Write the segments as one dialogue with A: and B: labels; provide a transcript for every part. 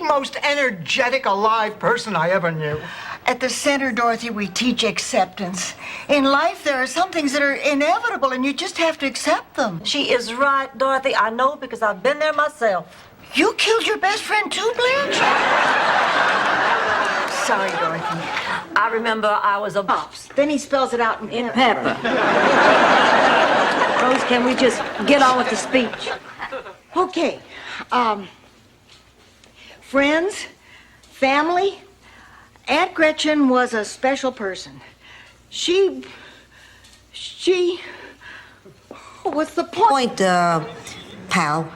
A: most energetic, alive person I ever knew.
B: At the center, Dorothy, we teach acceptance. In life, there are some things that are inevitable, and you just have to accept them.
C: She is right, Dorothy. I know because I've been there myself.
B: You killed your best friend too, Blanche? Sorry, Dorothy.
C: I remember I was a pops.
B: Then he spells it out
C: In pepper. Rose, can we just get on with the speech?
B: Okay. Friends, family. Aunt Gretchen was a special person. She... What's the point?
D: Pal.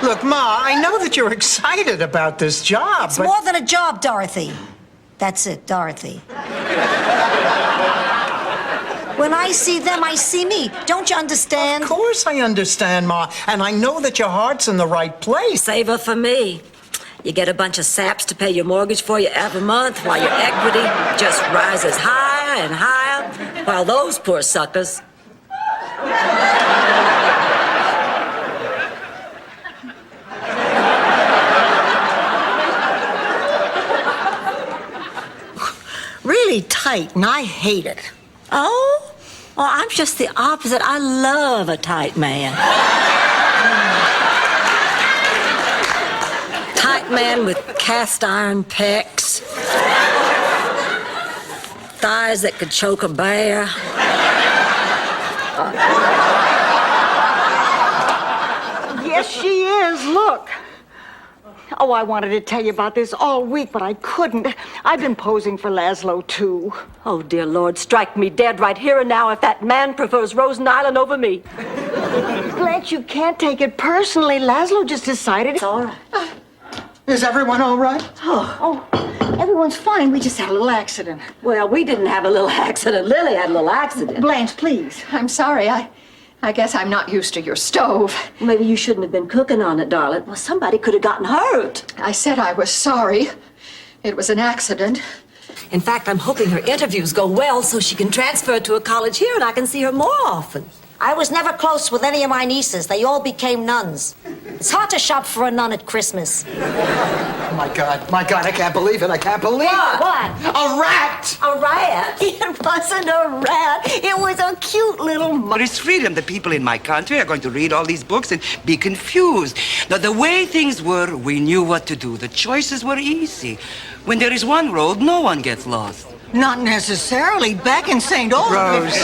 A: Look, Ma, I know that you're excited about this job,
D: It's
A: but...
D: more than a job, Dorothy. That's it, Dorothy. When I see them, I see me. Don't you understand?
A: Of course I understand, Ma, and I know that your heart's in the right place.
C: Save her for me. You get a bunch of saps to pay your mortgage for you every month while your equity just rises higher and higher, while those poor suckers...
B: Really tight, and I hate it.
C: Oh? Well, I'm just the opposite. I love a tight man. Tight man with cast iron pecs. Thighs that could choke a bear.
B: Yes, she is. Look. Oh, I wanted to tell you about this all week, but I couldn't. I've been posing for Laszlo, too.
C: Oh, dear Lord, strike me dead right here and now if that man prefers Rosen Island over me.
B: Blanche, you can't take it personally. Laszlo just decided...
C: It's all right.
A: Is everyone all right?
B: Oh, everyone's fine. We just had a little accident.
C: Well, we didn't have a little accident. Lily had a little accident.
B: Blanche, please.
E: I'm sorry. I guess I'm not used to your stove.
C: Maybe you shouldn't have been cooking on it, darling. Well, somebody could have gotten hurt.
E: I said I was sorry. It was an accident.
C: In fact, I'm hoping her interviews go well so she can transfer to a college here and I can see her more often.
D: I was never close with any of my nieces. They all became nuns. It's hard to shop for a nun at Christmas.
A: Oh, my God, I can't believe it. I can't believe it.
D: What?
A: A rat!
C: A rat?
B: It wasn't a rat. It was a cute little...
F: But it's freedom. The people in my country are going to read all these books and be confused. Now, the way things were, we knew what to do. The choices were easy. When there is one road, no one gets lost.
B: Not necessarily. Back in St. Olaf...
A: Rose.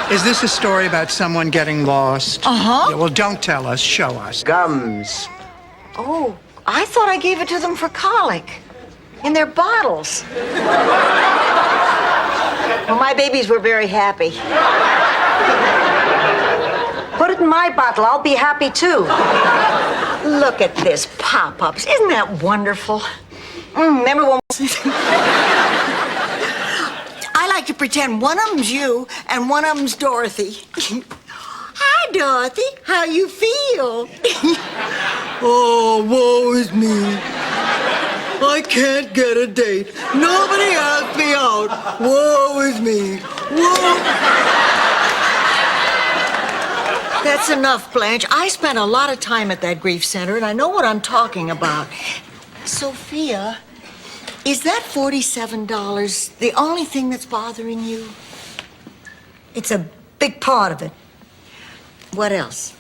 A: Is this a story about someone getting lost?
B: Uh-huh.
A: Yeah, well, don't tell us. Show us. Gums.
B: Oh, I thought I gave it to them for colic. In their bottles. Well, my babies were very happy.
D: Put it in my bottle. I'll be happy, too.
B: Look at this, pop-ups. Isn't that wonderful? Remember when... I like to pretend one of them's you and one of them's Dorothy. Hi, Dorothy. How you feel? Oh, woe is me. I can't get a date. Nobody asked me out. Woe is me. Woe. That's enough, Blanche. I spent a lot of time at that grief center, and I know what I'm talking about. Sophia, is that $47 the only thing that's bothering you?
D: It's a big part of it.
B: What else?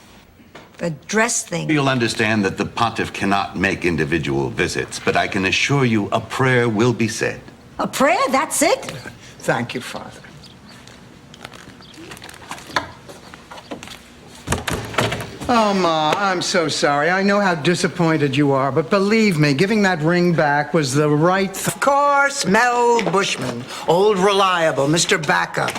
D: The dress thing.
G: You'll understand that the pontiff cannot make individual visits, but I can assure you a prayer will be said.
D: A prayer? That's it?
A: Thank you, Father. Oh, Ma, I'm so sorry. I know how disappointed you are, but believe me, giving that ring back was the right thing. Of course, Mel Bushman, old reliable, Mr. Backup.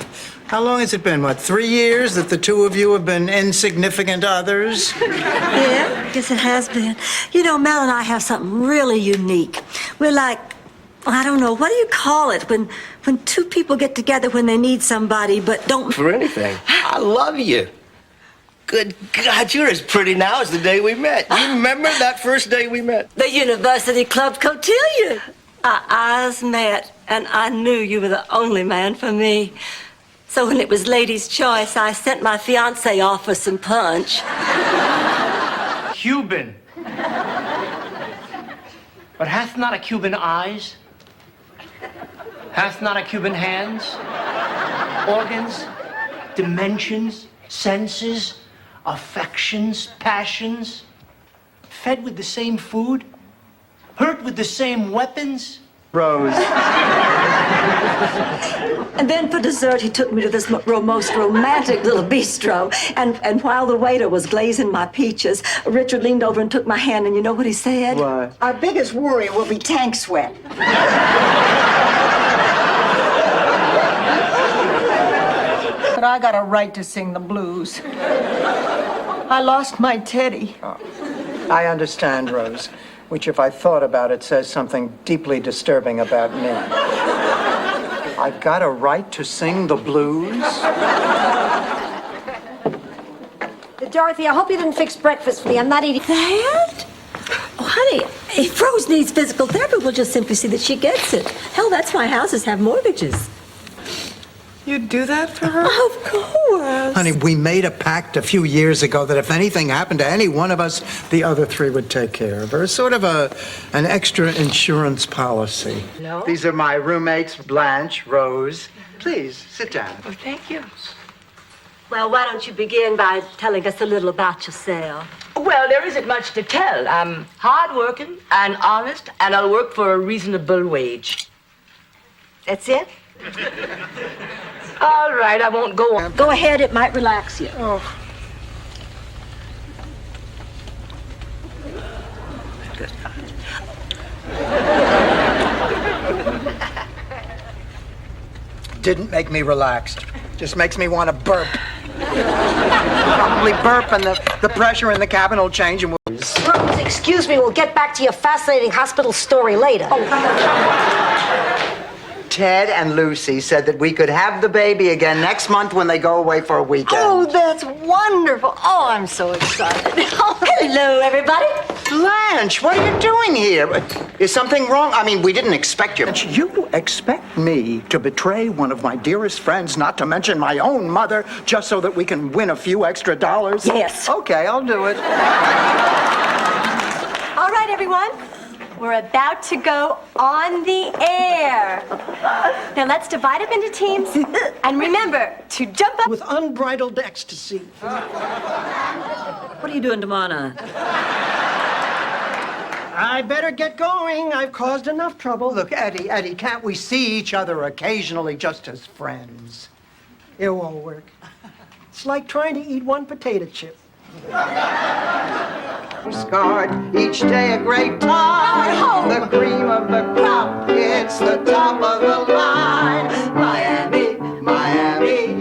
A: How long has it been, 3 years that the two of you have been insignificant others?
C: Yeah, I guess it has been. You know, Mel and I have something really unique. We're like, I don't know, what do you call it? When two people get together when they need somebody, but don't...
H: For anything. I love you. Good God, you're as pretty now as the day we met. You remember that first day we met?
C: The University Club cotillion. Our eyes met, and I knew you were the only man for me. So when it was ladies' choice, I sent my fiancé off for some punch.
H: Cuban. But hath not a Cuban eyes? Hath not a Cuban hands? Organs? Dimensions? Senses? Affections? Passions? Fed with the same food? Hurt with the same weapons?
A: Rose.
C: And then for dessert, he took me to this most romantic little bistro. And while the waiter was glazing my peaches, Richard leaned over and took my hand, and you know what he said?
A: What?
B: Our biggest worry will be tank sweat. But I got a right to sing the blues. I lost my Teddy.
A: I understand, Rose, which, if I thought about it, says something deeply disturbing about me. I got a right to sing the blues?
D: Dorothy, I hope you didn't fix breakfast for me. I'm not eating.
C: That? Oh, honey, if Rose needs physical therapy, we'll just simply see that she gets it. Hell, that's why houses have mortgages.
A: You'd do that for her?
C: Of course.
A: Honey, we made a pact a few years ago that if anything happened to any one of us, the other three would take care of her. Sort of an extra insurance policy.
C: No?
A: These are my roommates, Blanche, Rose. Please, sit down.
C: Oh, thank you. Well, why don't you begin by telling us a little about yourself?
I: Well, there isn't much to tell. I'm hardworking and honest, and I'll work for a reasonable wage.
C: That's it?
I: All right, I won't go on.
C: Go ahead, it might relax you.
A: Oh. Didn't make me relaxed. Just makes me want to burp. Probably burp and the pressure in the cabin will change and we'll...
D: Rose, excuse me, we'll get back to your fascinating hospital story later.
A: Ted and Lucy said that we could have the baby again next month when they go away for a weekend.
B: Oh, that's wonderful. Oh, I'm so excited.
C: Hello, everybody.
A: Blanche, what are you doing here? Is something wrong? I mean, we didn't expect you. You expect me to betray one of my dearest friends, not to mention my own mother, just so that we can win a few extra dollars?
C: Yes.
A: Okay, I'll do it.
C: All right, everyone. We're about to go on the air. Now let's divide up into teams. And remember to jump up.
A: With unbridled ecstasy.
C: What are you doing tomorrow night?
A: I better get going. I've caused enough trouble. Look, Eddie, can't we see each other occasionally just as friends?
J: It won't work. It's like trying to eat one potato chip.
A: Scarred, each day a great time. The cream of the crop, it's the top of the line. Miami, Miami,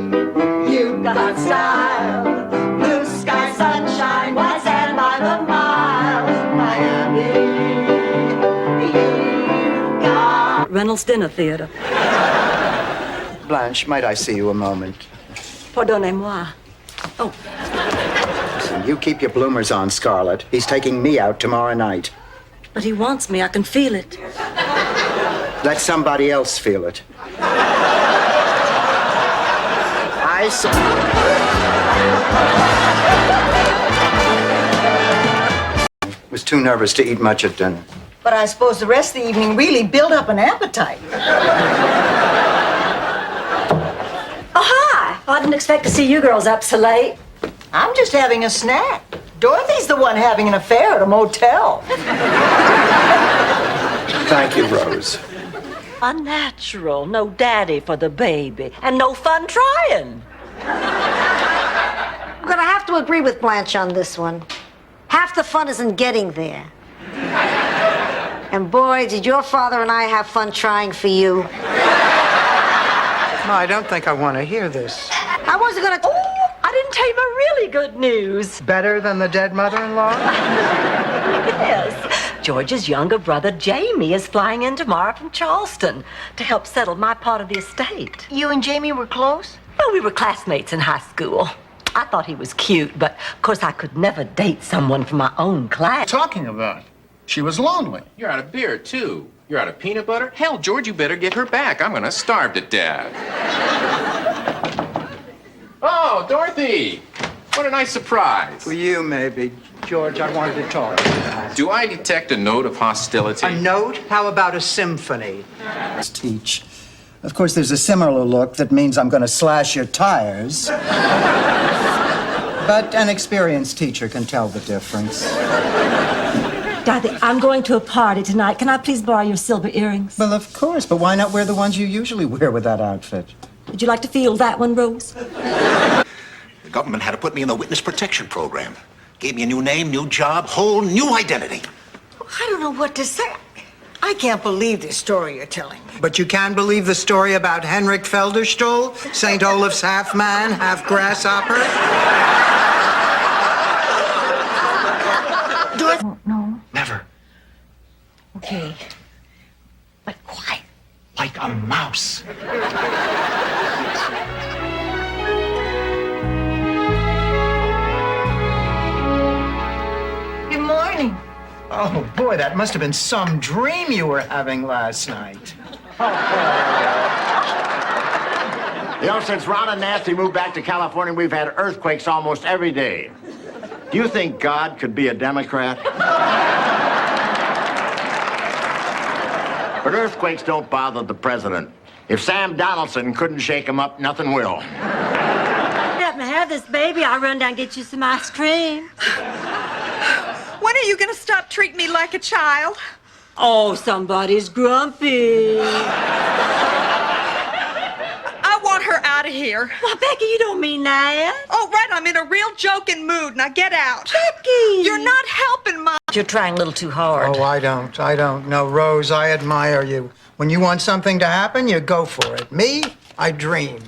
A: you've got style. Blue sky, sunshine, white sand by the mile. Miami, you've got...
C: Reynolds Dinner Theater.
A: Blanche, might I see you a moment?
C: Pardonnez-moi. Oh.
A: Listen, you keep your bloomers on, Scarlett. He's taking me out tomorrow night.
C: But he wants me. I can feel it.
A: Let somebody else feel it. I was too nervous to eat much at dinner.
B: But I suppose the rest of the evening really built up an appetite.
C: Oh, hi. I didn't expect to see you girls up so late.
B: I'm just having a snack. Dorothy's the one having an affair at a motel.
A: Thank you, Rose.
C: Unnatural. No daddy for the baby. And no fun trying.
D: I'm gonna have to agree with Blanche on this one. Half the fun is in getting there. And boy, did your father and I have fun trying for you.
A: No, I don't think I want to hear this.
D: I wasn't gonna...
C: I didn't tell you my really good news.
A: Better than the dead mother-in-law?
C: Yes. George's younger brother, Jamie, is flying in tomorrow from Charleston to help settle my part of the estate.
B: You and Jamie were close?
C: Well, we were classmates in high school. I thought he was cute, but of course I could never date someone from my own class.
K: Talking about? She was lonely. You're out of beer, too. You're out of peanut butter? Hell, George, you better get her back. I'm gonna starve to death. Oh, Dorothy! What a nice surprise.
A: For you, maybe. George, I wanted to talk to you about it.
K: Do I detect a note of hostility?
A: A note? How about a symphony? Teach. Of course, there's a similar look that means I'm going to slash your tires. But an experienced teacher can tell the difference.
C: Dorothy, I'm going to a party tonight. Can I please borrow your silver earrings?
A: Well, of course, but why not wear the ones you usually wear with that outfit?
C: Would you like to feel that one, Rose?
L: The government had to put me in the witness protection program. Gave me a new name, new job, whole new identity.
B: I don't know what to say. I can't believe this story you're telling me.
A: But you can believe the story about Henrik Felderstuhl, St. Olaf's half man, half grasshopper?
B: No.
L: Never.
B: Okay. But quiet.
L: Like a mouse.
B: Good morning.
A: Oh, boy, that must have been some dream you were having last night.
M: You know, since Ron and Nancy moved back to California, we've had earthquakes almost every day. Do you think God could be a Democrat? But earthquakes don't bother the president. If Sam Donaldson couldn't shake him up, nothing will.
C: Let me have this, baby. I'll run down and get you some ice cream.
N: When are you going to stop treating me like a child?
C: Oh, somebody's grumpy.
N: I want her out of here.
C: Well, Becky, you don't mean that.
N: Oh, right. I'm in a real joking mood. Now get out.
C: Becky!
N: You're not helping, Mom.
B: You're trying a little too hard.
A: Oh, I don't. No, Rose, I admire you. When you want something to happen, you go for it. Me, I dream.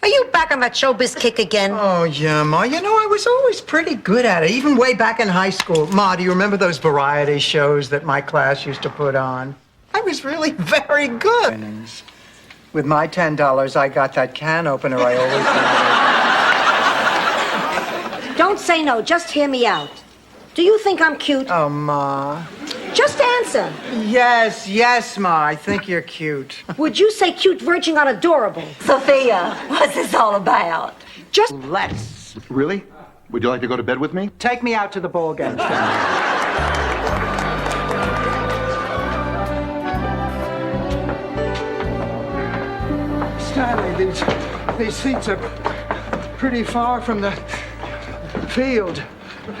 D: Are you back on that showbiz kick again?
A: Oh, yeah, Ma. You know, I was always pretty good at it, even way back in high school. Ma, do you remember those variety shows that my class used to put on? I was really very good. With my $10, I got that can opener I always wanted.
D: Don't say no. Just hear me out. Do you think I'm cute?
A: Oh, Ma.
D: Just answer.
A: Yes, Ma. I think you're cute.
D: Would you say cute verging on adorable?
C: Sophia, what's this all about?
D: Just
A: let's.
M: Really? Would you like to go to bed with me?
A: Take me out to the ball game. Stanley, these seats are pretty far from the field.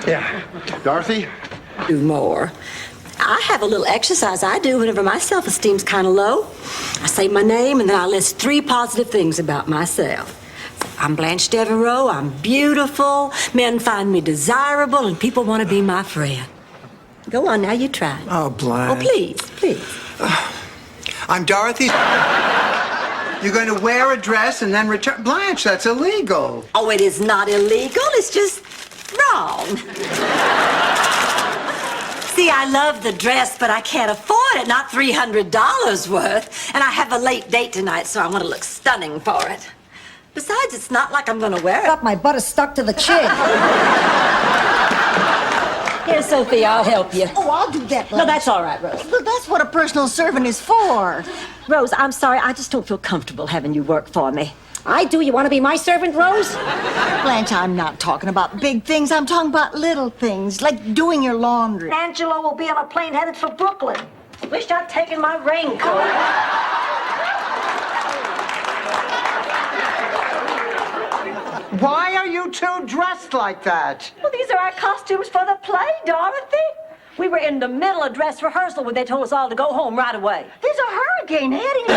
M: Yeah. Dorothy?
C: Do more. I have a little exercise I do whenever my self-esteem's kind of low. I say my name and then I list 3 positive things about myself. I'm Blanche Devereaux, I'm beautiful, men find me desirable, and people want to be my friend. Go on now, you try.
A: Oh, Blanche.
C: Oh, please.
A: I'm Dorothy. You're going to wear a dress and then return. Blanche, that's illegal.
C: Oh, it is not illegal, it's just wrong. See, I love the dress, but I can't afford it, not $300 worth. And I have a late date tonight, so I want to look stunning for it. Besides, it's not like I'm going to wear it.
D: got my butt is stuck to the chin.
C: Here, Sophie, I'll help you.
B: Oh, I'll do that,
C: No, that's all right, Rose.
B: But that's what a personal servant is for.
C: Rose, I'm sorry, I just don't feel comfortable having you work for me.
D: I do. You want to be my servant, Rose?
B: Blanche, I'm not talking about big things. I'm talking about little things, like doing your laundry.
D: Angelo will be on a plane headed for Brooklyn.
C: Wish I'd taken my raincoat.
A: Why are you two dressed like that?
C: Well, these are our costumes for the play, Dorothy. We were in the middle of dress rehearsal when they told us all to go home right away.
B: There's a hurricane heading.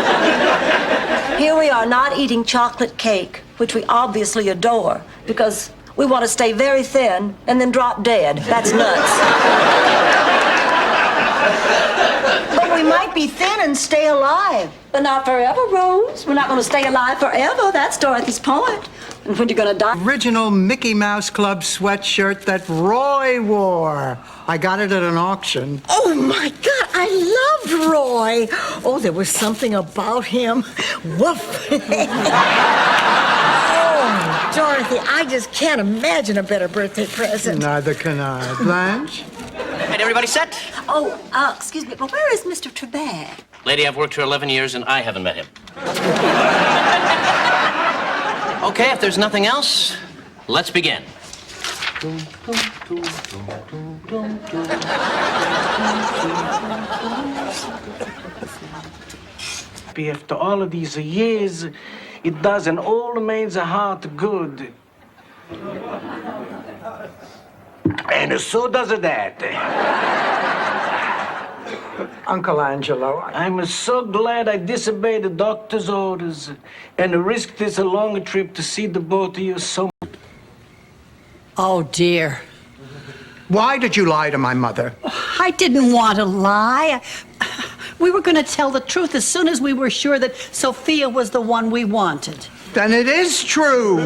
C: Here we are not eating chocolate cake, which we obviously adore, because we want to stay very thin and then drop dead. That's nuts.
B: But we might be thin and stay alive.
C: But not forever, Rose. We're not going to stay alive forever. That's Dorothy's point. And when you're going to die...
A: Original Mickey Mouse Club sweatshirt that Roy wore. I got it at an auction.
B: Oh, my God, I loved Roy. Oh, there was something about him. Woof. Oh, Dorothy, I just can't imagine a better birthday present.
A: Neither can I. Blanche?
O: Right, everybody set?
C: Oh, excuse me, but where is Mr. Trebek?
O: Lady, I've worked here 11 years and I haven't met him. Okay, if there's nothing else, let's begin.
H: After all of these years, it does an old man's heart good. And so does that.
J: Uncle Angelo,
H: I'm so glad I disobeyed the doctor's orders and risked this long trip to see the both of you so much.
B: Oh, dear.
A: Why did you lie to my mother?
P: I didn't want to lie. We were going to tell the truth as soon as we were sure that Sophia was the one we wanted.
A: Then it is true.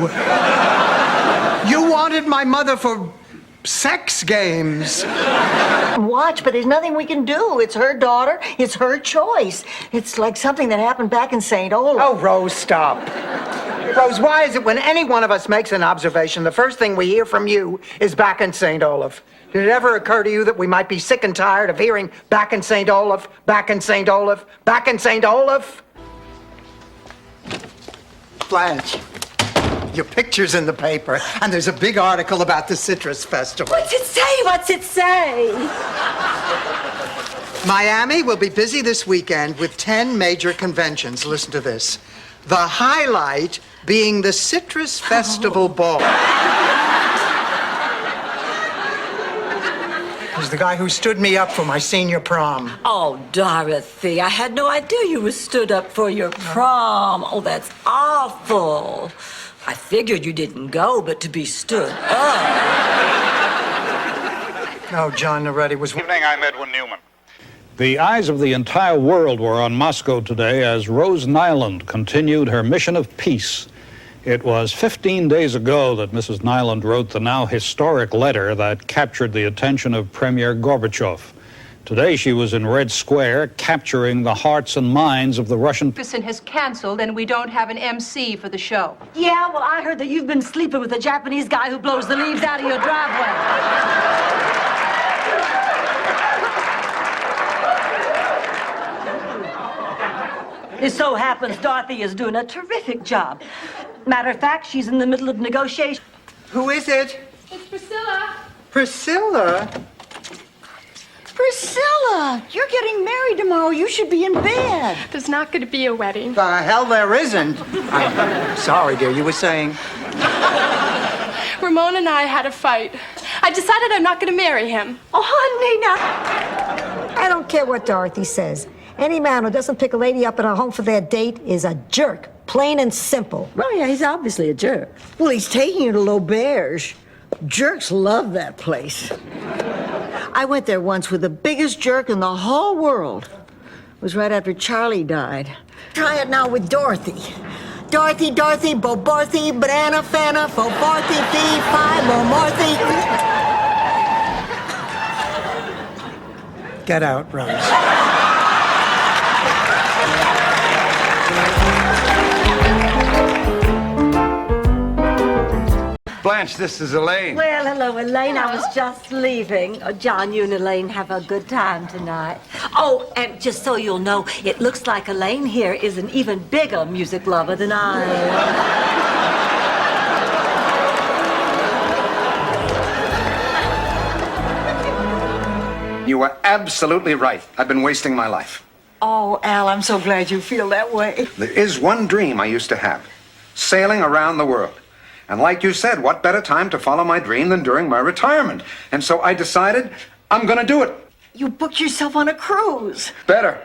A: You wanted my mother for sex games.
B: Watch, but there's nothing we can do. It's her daughter. It's her choice. It's like something that happened back in St. Olaf.
A: Oh, Rose, stop. Rose, why is it when any one of us makes an observation, the first thing we hear from you is back in St. Olaf? Did it ever occur to you that we might be sick and tired of hearing back in St. Olaf, back in St. Olaf, back in St. Olaf? Blanche, your picture's in the paper, and there's a big article about the Citrus Festival.
C: What's it say? What's it say?
A: Miami will be busy this weekend with 10 major conventions. Listen to this. The highlight being the Citrus Festival Ball. He's the guy who stood me up for my senior prom.
C: Oh, Dorothy, I had no idea you were stood up for your prom. Oh, that's awful. I figured you didn't go, but to be stood up.
A: Oh, John Noretti was...
Q: Good evening, I'm Edwin Newman.
R: The eyes of the entire world were on Moscow today as Rose Nyland continued her mission of peace. It was 15 days ago that Mrs. Nyland wrote the now historic letter that captured the attention of Premier Gorbachev. Today she was in Red Square, capturing the hearts and minds of the Russian...
E: has canceled and we don't have an MC for the show.
C: Yeah, well, I heard that you've been sleeping with a Japanese guy who blows the leaves out of your driveway. It so happens Dorothy is doing a terrific job. Matter of fact, she's in the middle of negotiations.
A: Who is it?
E: It's Priscilla.
A: Priscilla?
B: Priscilla, you're getting married tomorrow. You should be in bed.
E: There's not going to be a wedding.
A: The hell there isn't. I'm sorry, dear. You were saying...
E: Ramon and I had a fight. I decided I'm not going to marry him.
C: Oh, honey, now...
D: I don't care what Dorothy says. Any man who doesn't pick a lady up at her home for their date is a jerk. Plain and simple.
C: Well, yeah, he's obviously a jerk.
B: Well, he's taking her to L'Auberge. Jerks love that place. I went there once with the biggest jerk in the whole world. It was right after Charlie died. Try it now with Dorothy. Dorothy, Dorothy, Boborthy, Banana, Fana, Foborthy, Fee, Phi, Momorthy.
A: Get out, Rose.
K: Blanche, this is Elaine.
C: Well, hello, Elaine. I was just leaving. Oh, John, you and Elaine have a good time tonight. Oh, and just so you'll know, it looks like Elaine here is an even bigger music lover than I am.
Q: You were absolutely right. I've been wasting my life.
B: Oh, Al, I'm so glad you feel that way.
Q: There is one dream I used to have. Sailing around the world. And like you said, what better time to follow my dream than during my retirement? And so I decided I'm going to do it.
B: You booked yourself on a cruise.
Q: Better.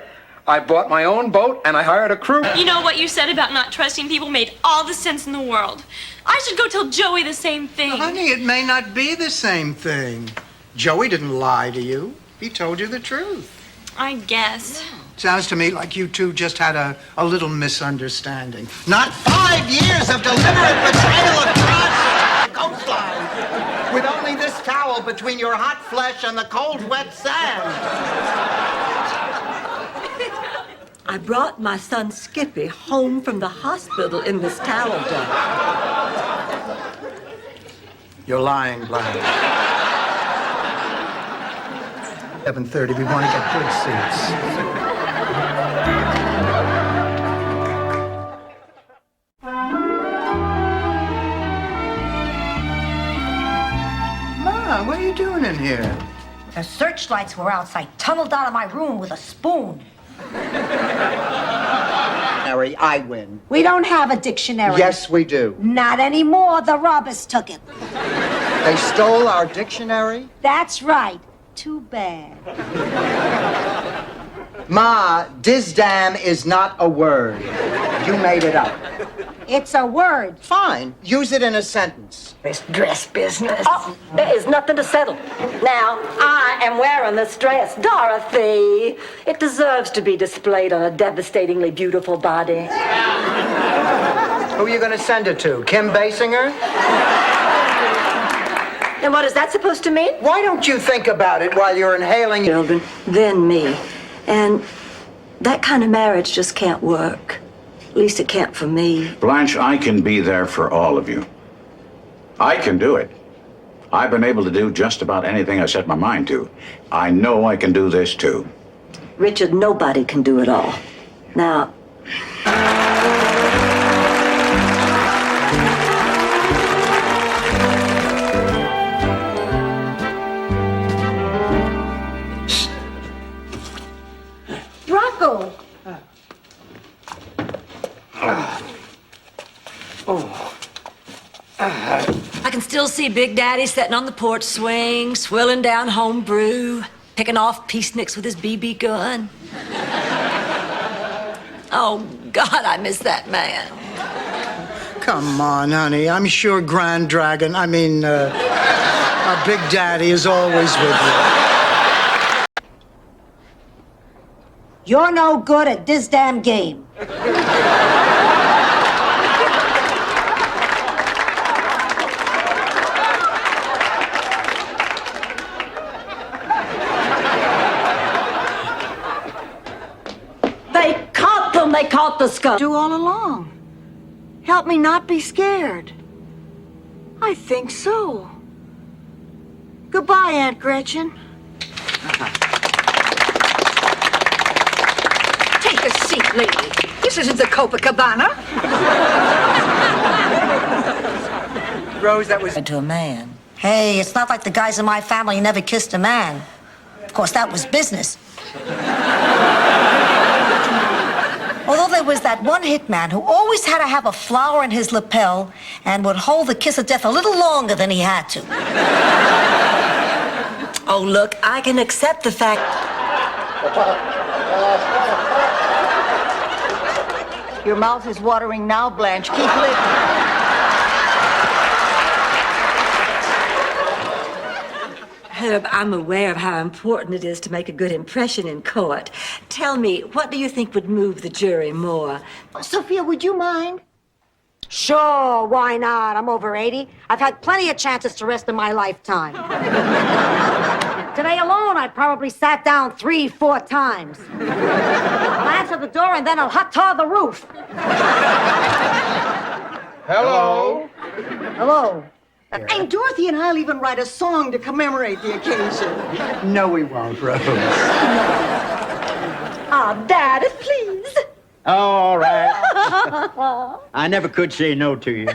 Q: I bought my own boat and I hired a crew.
S: You know what you said about not trusting people made all the sense in the world. I should go tell Joey the same thing.
A: Honey, it may not be the same thing. Joey didn't lie to you. He told you the truth.
S: I guess.
A: Sounds to me like you two just had a little misunderstanding. Not 5 years of deliberate betrayal of trust! Coastline! With only this towel between your hot flesh and the cold, wet sand!
C: I brought my son Skippy home from the hospital in this towel job.
A: You're lying, Blanche. 7:30, we want to get good seats. here?
D: The searchlights were out, so I tunneled out of my room with a spoon.
A: Harry, I win.
D: We don't have a dictionary.
A: Yes, we do.
D: Not anymore. The robbers took it.
A: They stole our dictionary?
D: That's right. Too bad.
A: Ma, dizdam is not a word. You made it up.
D: It's a word.
A: Fine. Use it in a sentence.
C: This dress business. Oh, there is nothing to settle. Now, I am wearing this dress, Dorothy. It deserves to be displayed on a devastatingly beautiful body.
A: Who are you going to send it to? Kim Basinger?
C: And what is that supposed to mean?
A: Why don't you think about it while you're inhaling
C: children, then me. And that kind of marriage just can't work. At least it can't for me.
M: Blanche, I can be there for all of you. I can do it. I've been able to do just about anything I set my mind to. I know I can do this too.
C: Richard, nobody can do it all. Now,
D: Rocco!
C: I can still see Big Daddy sitting on the porch swing, swilling down home brew, picking off peaceniks with his BB gun. Oh, God, I miss that man.
A: Come on, honey. I'm sure Grand Dragon, our Big Daddy is always with you.
D: You're no good at this damn game.
C: They caught the skunk.
B: Do all along. Help me not be scared. I think so. Goodbye, Aunt Gretchen.
N: Take a seat, lady. This isn't the Copacabana.
A: Rose, that was...
C: To a man.
D: Hey, it's not like the guys in my family never kissed a man. Of course, that was business. Although there was that one hitman who always had to have a flower in his lapel and would hold the kiss of death a little longer than he had to.
C: Oh, look, I can accept the fact...
B: Your mouth is watering now, Blanche. Keep living.
C: Herb, I'm aware of how important it is to make a good impression in court. Tell me, what do you think would move the jury more?
B: Sophia, would you mind?
D: Sure, why not? I'm over 80. I've had plenty of chances to rest in my lifetime. Today alone, I probably sat down 3-4 times. I'll answer the door and then I'll hot tar the roof.
K: Hello?
D: Hello.
B: And Dorothy and I'll even write a song to commemorate the occasion.
A: No, we won't, Rose.
C: Ah, Daddy, please.
T: Oh, all right. I never could say no to you.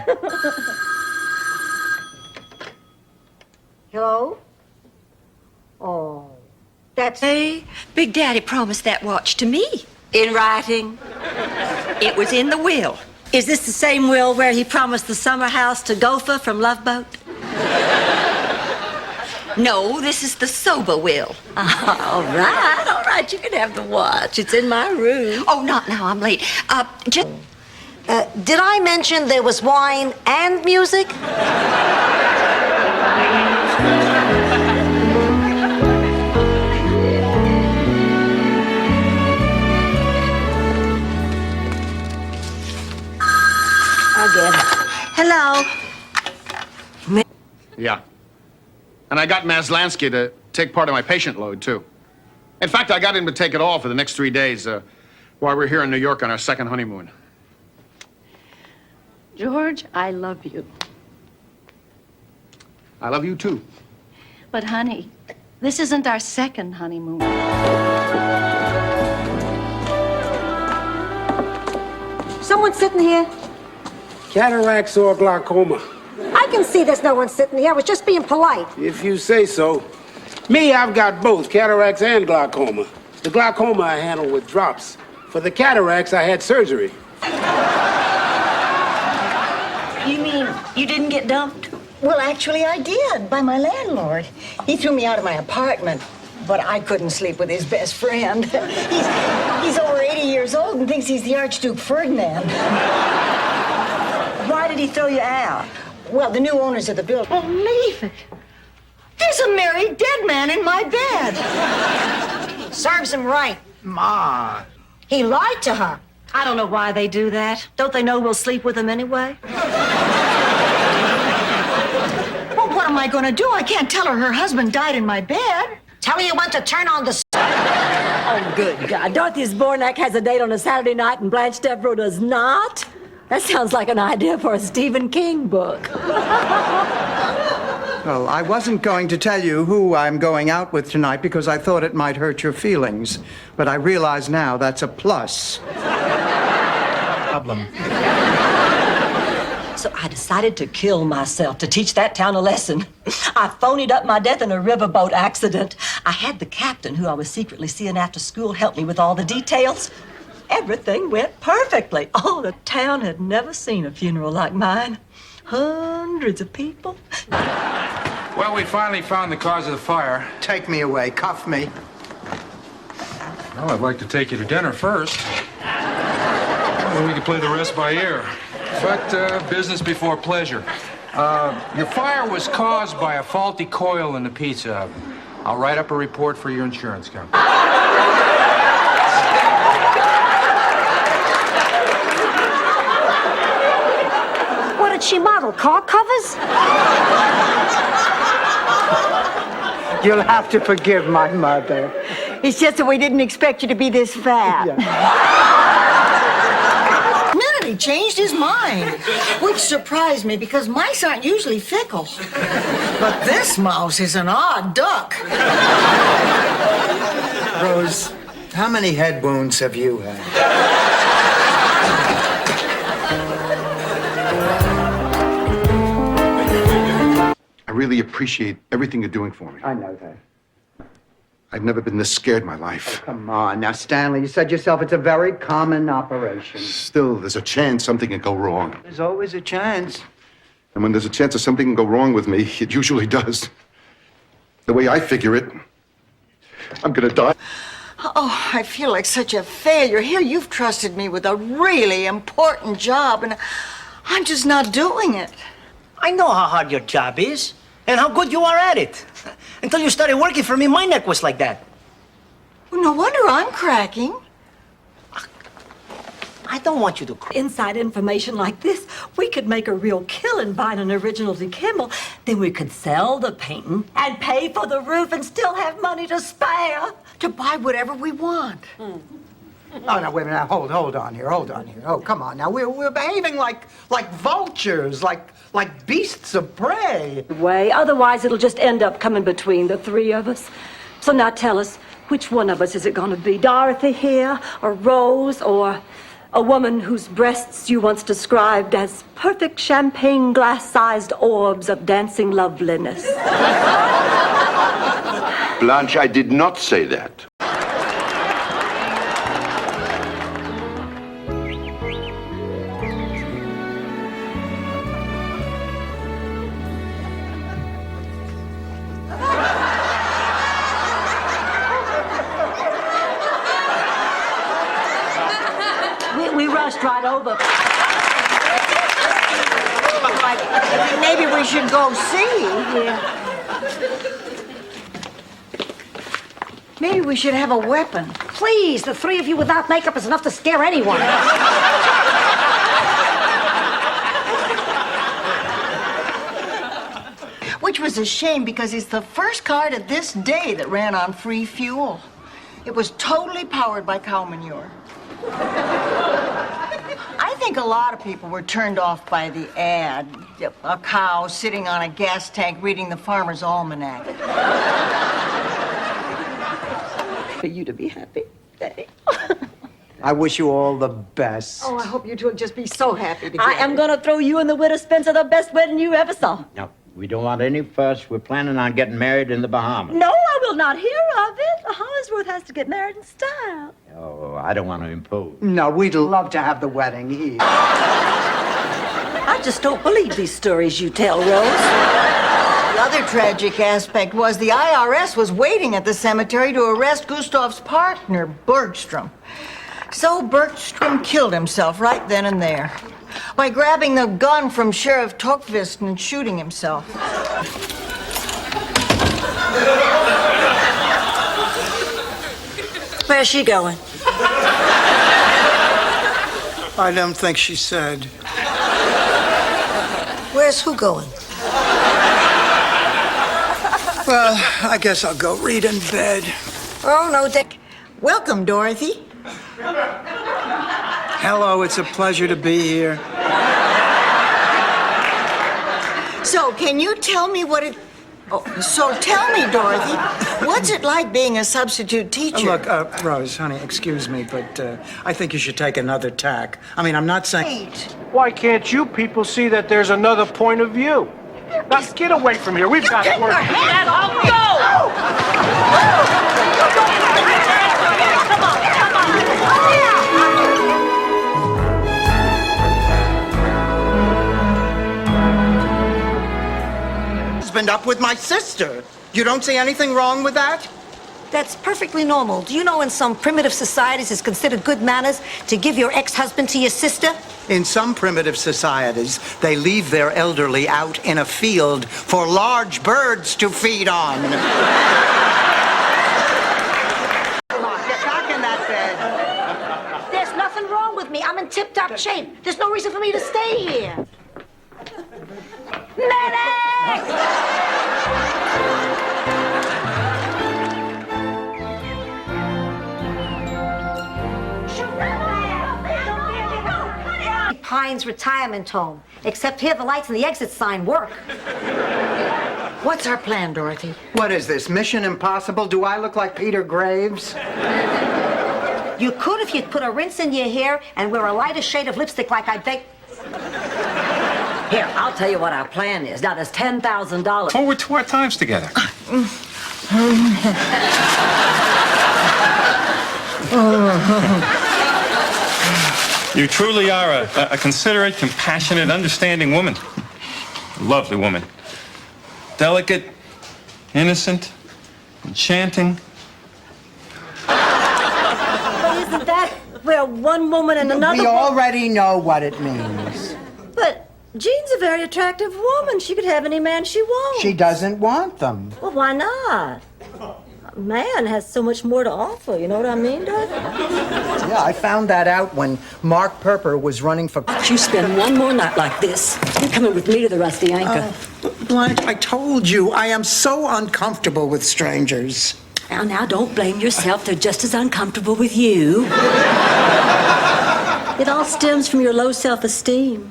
D: Hello? Oh, that's...
N: Hey, Big Daddy promised that watch to me.
C: In writing?
N: It was in the will.
C: Is this the same will where he promised the summer house to Gopher from Love Boat?
N: No, this is the sober will.
C: All right, you can have the watch. It's in my room.
N: Oh, not now, I'm late. Just...
D: did I mention there was wine and music?
C: Again. Hello.
Q: Yeah. And I got Maslansky to take part of my patient load, too. In fact, I got him to take it all for the next 3 days while we're here in New York on our second honeymoon.
U: George, I love you.
Q: I love you, too.
U: But, honey, this isn't our second honeymoon.
D: Someone sitting here?
V: Cataracts or glaucoma?
D: I can see there's no one sitting here. I was just being polite.
V: If you say so. Me, I've got both cataracts and glaucoma. The glaucoma I handle with drops. For the cataracts, I had surgery.
C: You mean you didn't get dumped?
B: Well, actually, I did, by my landlord. He threw me out of my apartment, but I couldn't sleep with his best friend. He's over 80 years old and thinks he's the Archduke Ferdinand.
C: Why did he throw you out?
B: Well, the new owners of the building.
C: Believe it.
B: There's a married dead man in my bed. Serves him right.
A: Ma.
B: He lied to her.
C: I don't know why they do that. Don't they know we'll sleep with them anyway?
B: Well, what am I going to do? I can't tell her husband died in my bed. Tell her you want to turn on the...
C: Oh, good God. Dorothy Zbornak has a date on a Saturday night and Blanche Devereaux does not? That sounds like an idea for a Stephen King book.
A: Well, I wasn't going to tell you who I'm going out with tonight because I thought it might hurt your feelings. But I realize now that's a plus.
H: Problem.
C: So I decided to kill myself to teach that town a lesson. I phonied up my death in a riverboat accident. I had the captain, who I was secretly seeing after school, help me with all the details. Everything went perfectly. Oh, the town had never seen a funeral like mine. Hundreds of people.
V: Well, we finally found the cause of the fire.
A: Take me away. Cuff me.
V: Well, I'd like to take you to dinner first. Well, we can play the rest by ear. But business before pleasure. Your fire was caused by a faulty coil in the pizza oven. I'll write up a report for your insurance company.
D: What did she model? Car covers?
A: You'll have to forgive my mother.
B: It's just that we didn't expect you to be this fat. Minute, he changed his mind, which surprised me because mice aren't usually fickle. But this mouse is an odd duck.
A: Rose, how many head wounds have you had?
F: I really appreciate everything you're doing for me.
A: I know that.
F: I've never been this scared in my life.
A: Oh, come on. Now, Stanley, you said yourself it's a very common operation.
F: Still, there's a chance something can go wrong.
A: There's always a chance.
F: And when there's a chance that something can go wrong with me, it usually does. The way I figure it, I'm gonna die.
B: Oh, I feel like such a failure. Here you've trusted me with a really important job, and I'm just not doing it.
H: I know how hard your job is and how good you are at it. Until you started working for me, my neck was like that.
B: Well, no wonder I'm cracking.
H: I don't want you to cry.
C: Inside information like this, we could make a real killing buying an original De Kimmel. Then we could sell the painting and pay for the roof and still have money to spare.
B: To buy whatever we want.
A: Oh, now, wait a minute. Now, hold on here. Oh, come on. Now, we're behaving like vultures, like beasts of prey.
C: Way, otherwise it'll just end up coming between the three of us. So now tell us, which one of us is it going to be? Dorothy here, or Rose, or a woman whose breasts you once described as perfect champagne glass-sized orbs of dancing loveliness?
G: Blanche, I did not say that.
C: We rushed right over.
B: Maybe we should go see. Maybe we should have a weapon.
D: Please, the three of you without makeup is enough to scare anyone.
B: Which was a shame because it's the first car to this day that ran on free fuel. It was totally powered by cow manure. I think a lot of people were turned off by the ad. A cow sitting on a gas tank reading the Farmer's Almanac.
C: For you to be happy.
A: I wish you all the best.
B: Oh, I hope you two will just be so happy together.
C: I am going to throw you and the widow Spencer the best wedding you ever saw.
T: No, we don't want any fuss. We're planning on getting married in the Bahamas.
C: No, I will not hear of it. Hollingsworth has to get married in style.
T: Oh, I don't want to impose.
A: No, we'd love to have the wedding here.
C: I just don't believe these stories you tell, Rose.
B: The other tragic aspect was the IRS was waiting at the cemetery to arrest Gustav's partner, Bergstrom. So Bergstrom killed himself right then and there by grabbing the gun from Sheriff Tokvist and shooting himself.
C: Where's she going?
A: I don't think she said.
B: Where's who going?
A: Well, I guess I'll go read in bed.
B: Oh, no, Dick. Welcome, Dorothy.
A: Hello, it's a pleasure to be here.
B: So, can you tell me what it... Oh, so tell me, Dorothy, what's it like being a substitute teacher?
A: Look, Rose, honey, excuse me, but I think you should take another tack. I mean, I'm not saying...
H: Why can't you people see that there's another point of view? Now, get away from here. We've got work.
A: Husband up with my sister. You don't see anything wrong with that?
D: That's perfectly normal. Do you know in some primitive societies it's considered good manners to give your ex-husband to your sister?
A: In some primitive societies, they leave their elderly out in a field for large birds to feed on. Come on, get back in that bed.
D: There's nothing wrong with me. I'm in tip-top shape. There's no reason for me to stay here. Medic! Pines Retirement Home. Except here the lights and the exit sign work.
B: What's our plan, Dorothy?
A: What is this, Mission Impossible? Do I look like Peter Graves?
D: You could if you'd put a rinse in your hair and wear a lighter shade of lipstick like I beg.
C: Here, I'll tell you what our plan is. Now, there's $10,000.
K: Forward to our times together. You truly are a considerate, compassionate, understanding woman. A lovely woman. Delicate, innocent, enchanting.
C: But isn't that where one woman and another...
A: We already know what it means.
C: But Jean's a very attractive woman. She could have any man she wants.
A: She doesn't want them.
C: Well, why not? A man has so much more to offer, you know what I mean, Dorothy?
A: Yeah, I found that out when Mark Perper was running for...
C: You spend one more night like this, you're coming with me to the Rusty Anchor.
A: Blanche, I told you, I am so uncomfortable with strangers.
C: Now, don't blame yourself. They're just as uncomfortable with you. It all stems from your low self-esteem.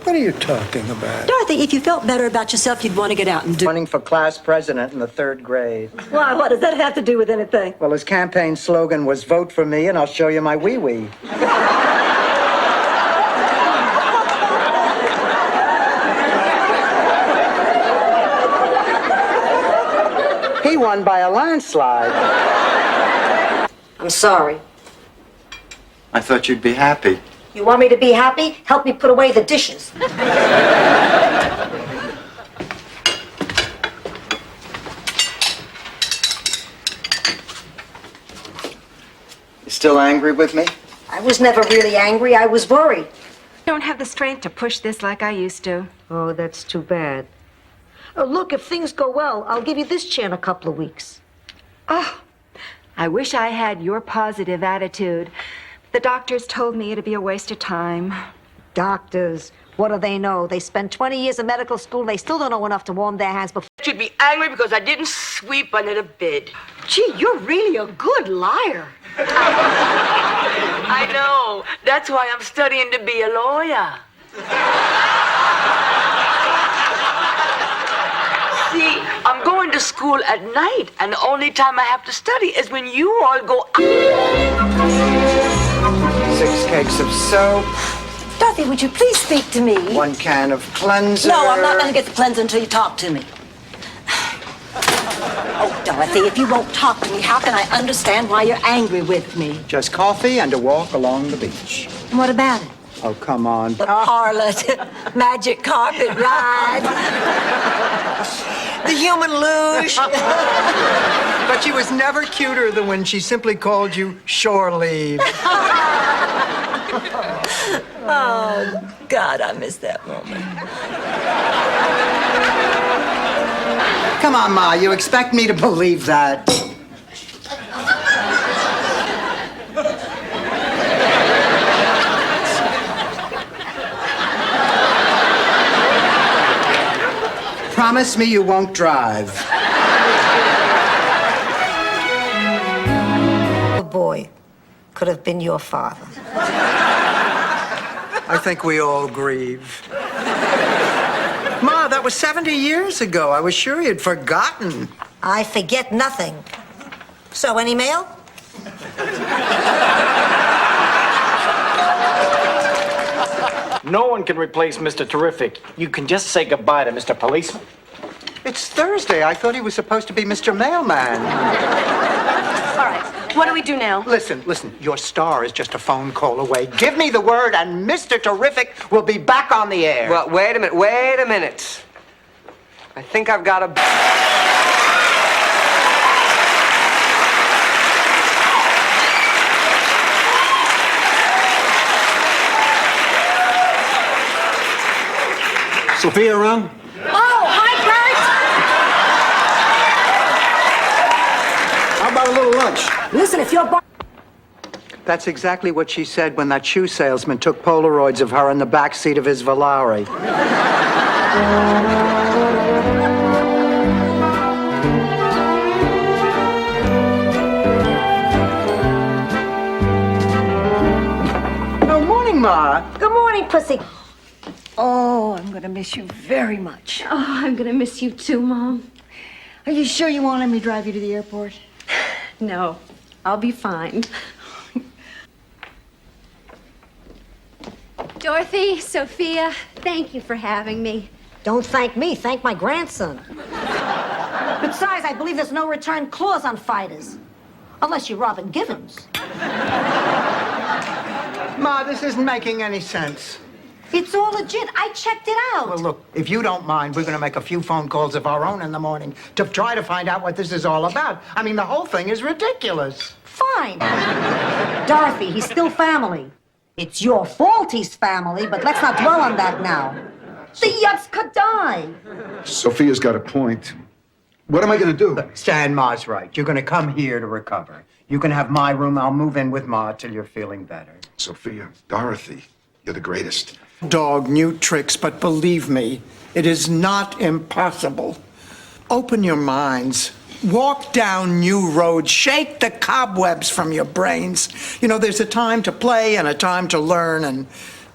A: What are you talking about?
C: Dorothy, if you felt better about yourself, you'd want to get out and do...
A: Running for class president in the 3rd grade.
C: Why, what does that have to do with anything?
A: Well, his campaign slogan was, "Vote for me and I'll show you my wee-wee." He won by a landslide.
D: I'm sorry.
A: I thought you'd be happy.
D: You want me to be happy? Help me put away the dishes.
A: You still angry with me?
D: I was never really angry. I was worried.
N: I don't have the strength to push this like I used to.
D: Oh, that's too bad. Look, if things go well, I'll give you this chair in a couple of weeks.
N: Oh, I wish I had your positive attitude. The doctors told me it'd be a waste of time.
D: Doctors, what do they know? They spent 20 years in medical school. They still don't know enough to warm their hands before...
I: Should be angry because I didn't sweep under the bed.
D: Gee, you're really a good liar.
I: I know. That's why I'm studying to be a lawyer. See, I'm going to school at night, and the only time I have to study is when you all go out.
A: 6 cakes of soap.
C: Dorothy, would you please speak to me?
A: 1 can of cleanser.
C: No, I'm not going to get the cleanser until you talk to me. Oh, Dorothy, if you won't talk to me, how can I understand why you're angry with me?
A: Just coffee and a walk along the beach.
C: And what about it?
A: Oh, come on.
C: The harlot, magic carpet ride,
B: The human luge.
A: But she was never cuter than when she simply called you shore leave.
C: Oh, God, I miss that moment.
A: Come on, Ma, you expect me to believe that? Promise me you won't drive.
D: Oh, boy. Could have been your father.
A: I think we all grieve. Ma, that was 70 years ago. I was sure you'd forgotten.
D: I forget nothing. So, any mail?
L: No one can replace Mr. Terrific. You can just say goodbye to Mr. Policeman.
A: It's Thursday. I thought he was supposed to be Mr. Mailman.
U: All right, what do we do now?
A: Listen. Your star is just a phone call away. Give me the word, and Mr. Terrific will be back on the air.
O: Well, wait a minute. I think I've got a...
T: Sophia around?
D: Oh, hi,
T: How about a little lunch?
D: Bert! Listen, if you're...
A: That's exactly what she said when that shoe salesman took Polaroids of her in the back seat of his Volare. Oh, morning, Ma.
D: Good morning, Pussy.
B: Oh, I'm gonna miss you very much.
U: Oh, I'm gonna miss you too, Mom.
B: Are you sure you won't let me drive you to the airport?
U: No, I'll be fine. Dorothy, Sophia, thank you for having me.
D: Don't thank me, thank my grandson. Besides, I believe there's no return clause on fighters. Unless you're Robin Givens.
A: Ma, this isn't making any sense.
D: It's all legit. I checked it out.
A: Well, look, if you don't mind, we're going to make a few phone calls of our own in the morning to try to find out what this is all about. I mean, the whole thing is ridiculous.
D: Fine. Dorothy, he's still family. It's your fault he's family, but let's not dwell on that now. The yucks could die.
F: Sophia's got a point. What am I going to do?
A: Stan, Ma's right. You're going to come here to recover. You can have my room. I'll move in with Ma till you're feeling better.
F: Sophia, Dorothy, you're the greatest.
A: Dog, new tricks, but believe me, it is not impossible. Open your minds. Walk down new roads. Shake the cobwebs from your brains. You know, there's a time to play and a time to learn, and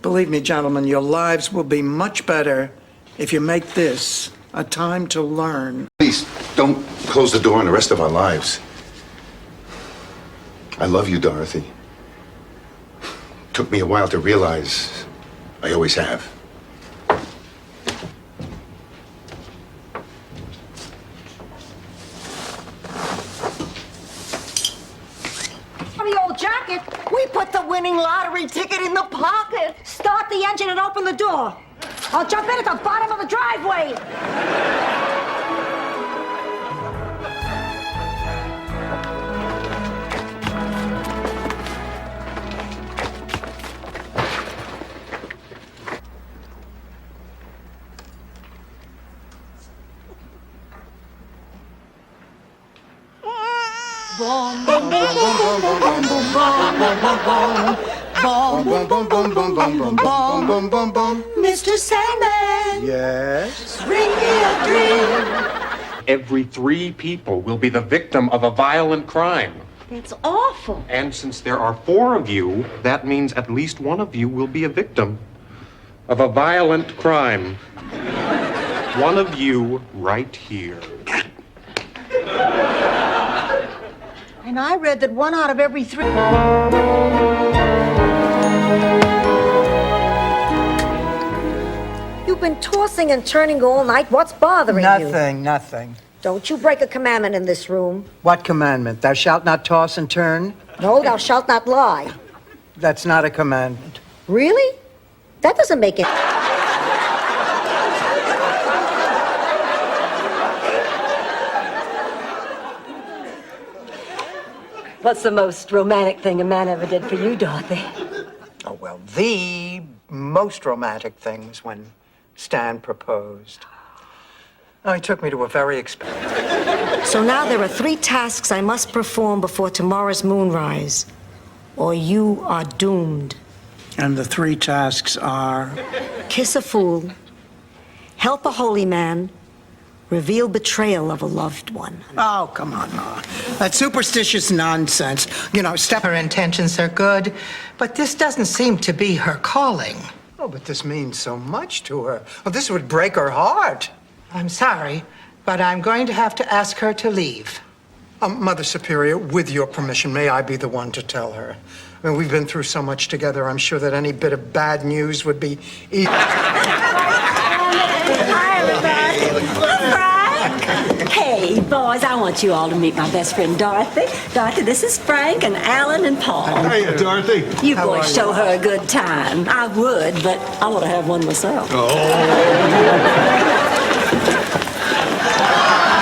A: believe me, gentlemen, your lives will be much better if you make this a time to learn.
F: Please, don't close the door on the rest of our lives. I love you, Dorothy. Took me a while to realize. I always have.
D: The old jacket. We put the winning lottery ticket in the pocket. Start the engine and open the door. I'll jump in at the bottom of the driveway.
B: Boom, boom, boom, boom, boom, boom, boom, boom, boom, boom, boom, boom, boom, boom, boom, boom, boom, boom, boom. Mr. Sandman,
A: Yes?
B: bring me a dream.
K: Every 3 people will be the victim of a violent crime.
D: It's awful.
K: And since there are 4 of you, that means at least one of you will be a victim of a violent crime. One of you right here.
D: And I read that 1 out of every 3... You've been tossing and turning all night. What's bothering you?
A: Nothing.
D: Don't you break a commandment in this room.
A: What commandment? Thou shalt not toss and turn?
D: No, thou shalt not lie.
A: That's not a commandment.
D: Really? That doesn't make it.
C: What's the most romantic thing a man ever did for you, Dorothy?
A: Oh, well, the most romantic thing was when Stan proposed. Oh, he took me to a very expensive...
D: So now there are 3 tasks I must perform before tomorrow's moonrise, or you are doomed.
A: And the 3 tasks are...
D: Kiss a fool, help a holy man, reveal betrayal of a loved one.
A: Oh, come on, Ma. That superstitious nonsense. You know,
B: Her intentions are good, but this doesn't seem to be her calling.
A: Oh, but this means so much to her. Oh, this would break her heart.
B: I'm sorry, but I'm going to have to ask her to leave.
A: Mother Superior, with your permission, may I be the one to tell her? I mean, we've been through so much together, I'm sure that any bit of bad news would be easy.
C: Hi, everybody. Frank. Hey, boys, I want you all to meet my best friend, Dorothy. Dorothy, this is Frank and Alan and Paul.
F: Hey, Dorothy.
C: You boys show her a good time. I would, but I want to have one myself.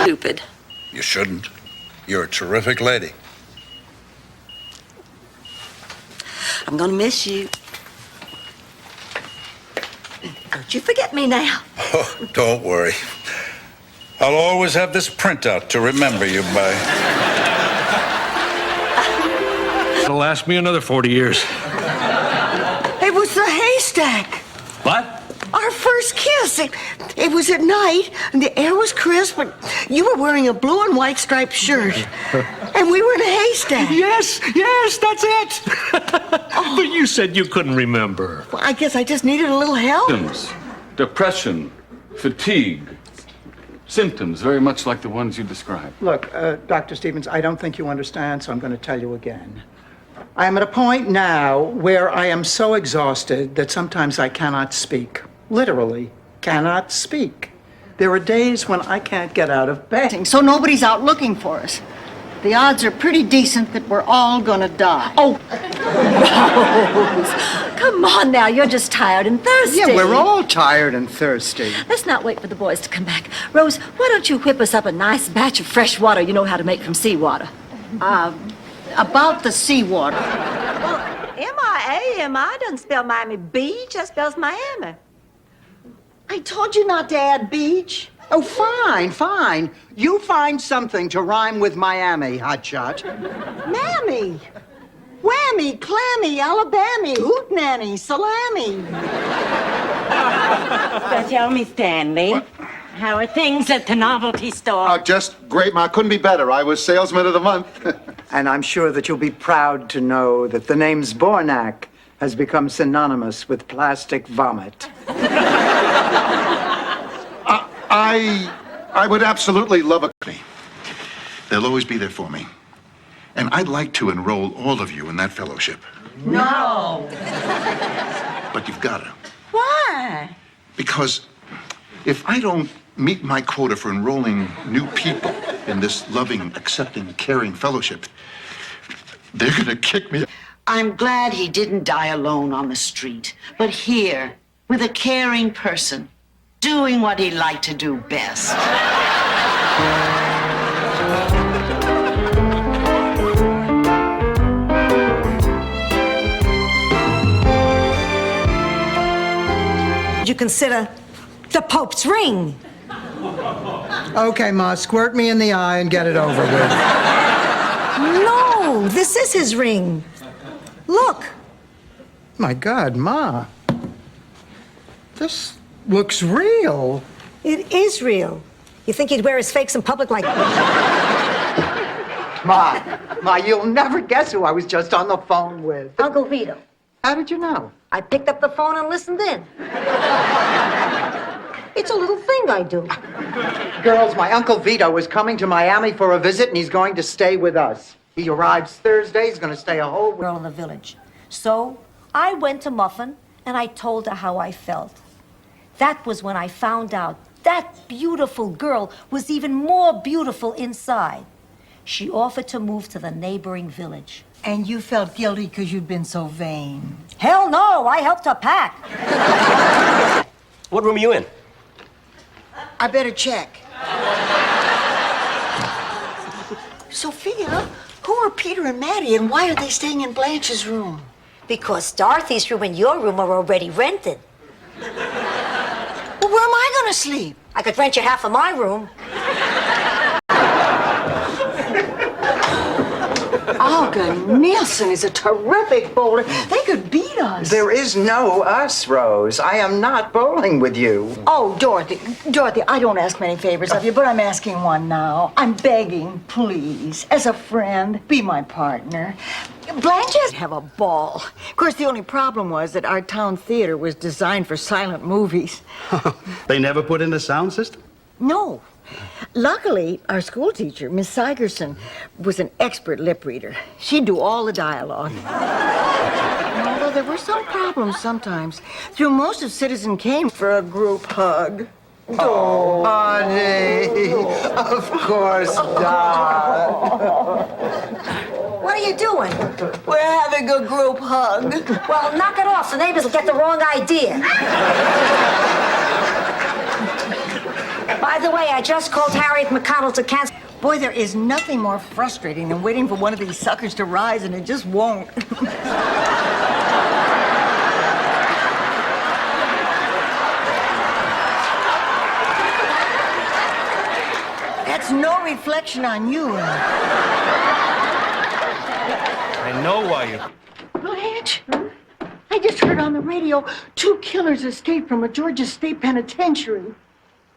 C: Stupid.
J: You shouldn't. You're a terrific lady.
C: I'm gonna miss you. Don't you forget me now.
J: Oh, don't worry. I'll always have this printout to remember you by.
V: It'll last me another 40 years.
B: It was the haystack.
V: What?
B: Our first kiss. It was at night, and the air was crisp, but you were wearing a blue and white striped shirt. And we were in a haystack.
V: Yes, that's it. But you said you couldn't remember.
B: Well, I guess I just needed a little help.
P: Symptoms, depression, fatigue. Symptoms very much like the ones you described.
A: Look, Dr. Stevens, I don't think you understand, so I'm going to tell you again. I am at a point now where I am so exhausted that sometimes I cannot speak. Literally, cannot speak. There are days when I can't get out of bed.
B: So nobody's out looking for us. The odds are pretty decent that we're all gonna die.
C: Oh, Rose, come on now. You're just tired and thirsty.
A: Yeah, we're all tired and thirsty.
C: Let's not wait for the boys to come back. Rose, why don't you whip us up a nice batch of fresh water you know how to make from seawater?
B: About the seawater.
C: Well, M-I-A-M-I doesn't spell Miami Beach. That spells Miami.
B: I told you not to add beach.
A: Oh, fine. You find something to rhyme with Miami, hotshot.
B: Mammy. Whammy, clammy, Alabama, hootenanny, salami.
W: So tell me, Stanley, how are things at the novelty store?
F: Just great, Ma. Couldn't be better. I was salesman of the month.
A: And I'm sure that you'll be proud to know that the name Zbornak has become synonymous with plastic vomit.
F: I would absolutely love a company. They'll always be there for me. And I'd like to enroll all of you in that fellowship.
B: No.
F: But you've got to.
B: Why?
F: Because if I don't meet my quota for enrolling new people in this loving, accepting, caring fellowship, they're going to kick me.
X: I'm glad he didn't die alone on the street, but here, with a caring person, doing what he liked to do best.
D: Would you consider the Pope's ring?
A: Okay, Ma, squirt me in the eye and get it over with.
D: No, this is his ring. Look.
A: My God, Ma. This looks real.
D: It is real. You think he'd wear his fakes in public like...
A: Ma, you'll never guess who I was just on the phone with.
D: Uncle Vito.
A: How did you know?
D: I picked up the phone and listened in. It's a little thing I do.
A: Girls, my Uncle Vito is coming to Miami for a visit, and he's going to stay with us. He arrives Thursday. He's going to stay a whole week.
D: Girl in the village. So I went to Muffin, and I told her how I felt. That was when I found out
B: that beautiful girl was even more beautiful inside. She offered to move to the neighboring village.
E: And you felt guilty because you'd been so vain.
B: Hell no, I helped her pack.
M: What room are you in?
B: I better check. Sophia, who are Peter and Maddie, and why are they staying in Blanche's room? Because Dorothy's room and your room are already rented. Well, where am I gonna sleep? I could rent you half of my room. Olga Nielsen is a terrific bowler. They could beat us.
A: There is no us, Rose. I am not bowling with you.
E: Oh, Dorothy, I don't ask many favors of you, but I'm asking one now. I'm begging, please, as a friend, be my partner. Blanche have a ball. Of course, the only problem was that our town theater was designed for silent movies.
T: They never put in a sound system?
E: No. Luckily, our school teacher, Miss Sigerson, was an expert lip reader. She'd do all the dialogue. And although there were some problems sometimes, through most of Citizen came for a group hug.
A: Oh, honey. Of course not.
B: What are you doing?
E: We're having a group hug.
B: Well, knock it off. The neighbors will get the wrong idea. By the way, I just called Harriet McConnell to cancel.
E: Boy, there is nothing more frustrating than waiting for one of these suckers to rise, and it just won't. That's no reflection on you.
M: I know why you...
E: Blanche, I just heard on the radio 2 killers escaped from a Georgia state penitentiary.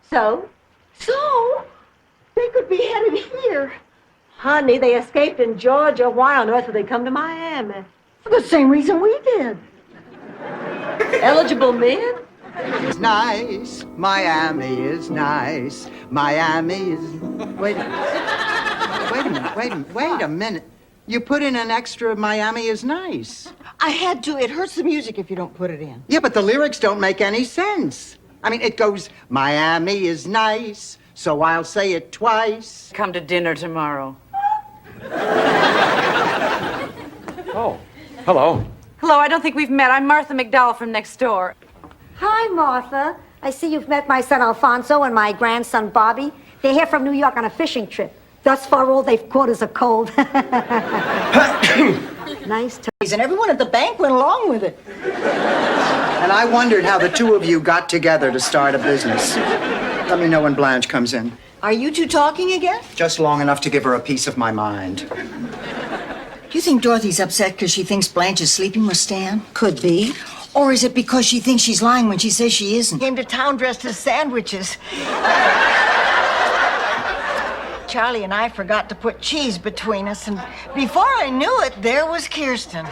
E: So? So? They could be headed here.
D: Honey, they escaped in Georgia. Why on earth would they come to Miami?
E: For the same reason we did.
D: Eligible men?
A: It's nice. Miami is nice. Miami is... Wait a minute. You put in an extra Miami is nice.
E: I had to. It hurts the music if you don't put it in.
A: Yeah, but the lyrics don't make any sense. I mean, it goes, Miami is nice, so I'll say it twice.
I: Come to dinner tomorrow.
K: Oh, hello.
N: Hello, I don't think we've met. I'm Martha McDowell from next door.
D: Hi, Martha. I see you've met my son Alfonso and my grandson Bobby. They're here from New York on a fishing trip. Thus far, all they've caught is a cold. Nice toys.
E: And everyone at the bank went along with it.
A: And I wondered how the two of you got together to start a business. Let me know when Blanche comes in.
E: Are you two talking again?
A: Just long enough to give her a piece of my mind.
E: Do you think Dorothy's upset because she thinks Blanche is sleeping with Stan?
B: Could be.
E: Or is it because she thinks she's lying when she says she isn't? Came to town dressed as sandwiches. Charlie and I forgot to put cheese between us, and before I knew it, there was Kirsten.